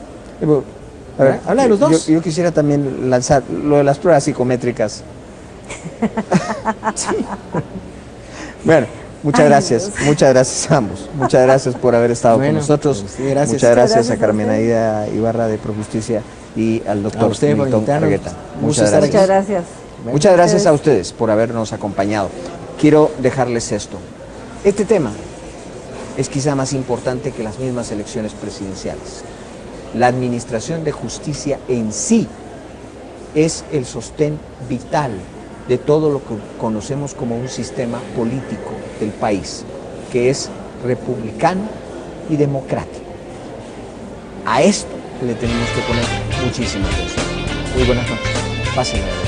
A ver, Habla de los dos. Yo quisiera también lanzar lo de las pruebas psicométricas. Sí. Bueno, muchas gracias a ambos. Muchas gracias por haber estado con nosotros. Sí, gracias. Muchas gracias a a Carmen usted. Aida Ibarra de Projusticia y al A doctor usted por Milton invitarnos. Argueta. Muchas gracias. Muchas gracias. Muchas gracias a ustedes por habernos acompañado. Quiero dejarles esto. Este tema es quizá más importante que las mismas elecciones presidenciales. La administración de justicia en sí es el sostén vital de todo lo que conocemos como un sistema político del país, que es republicano y democrático. A esto le tenemos que poner muchísima atención. Muy buenas noches. Pásenla.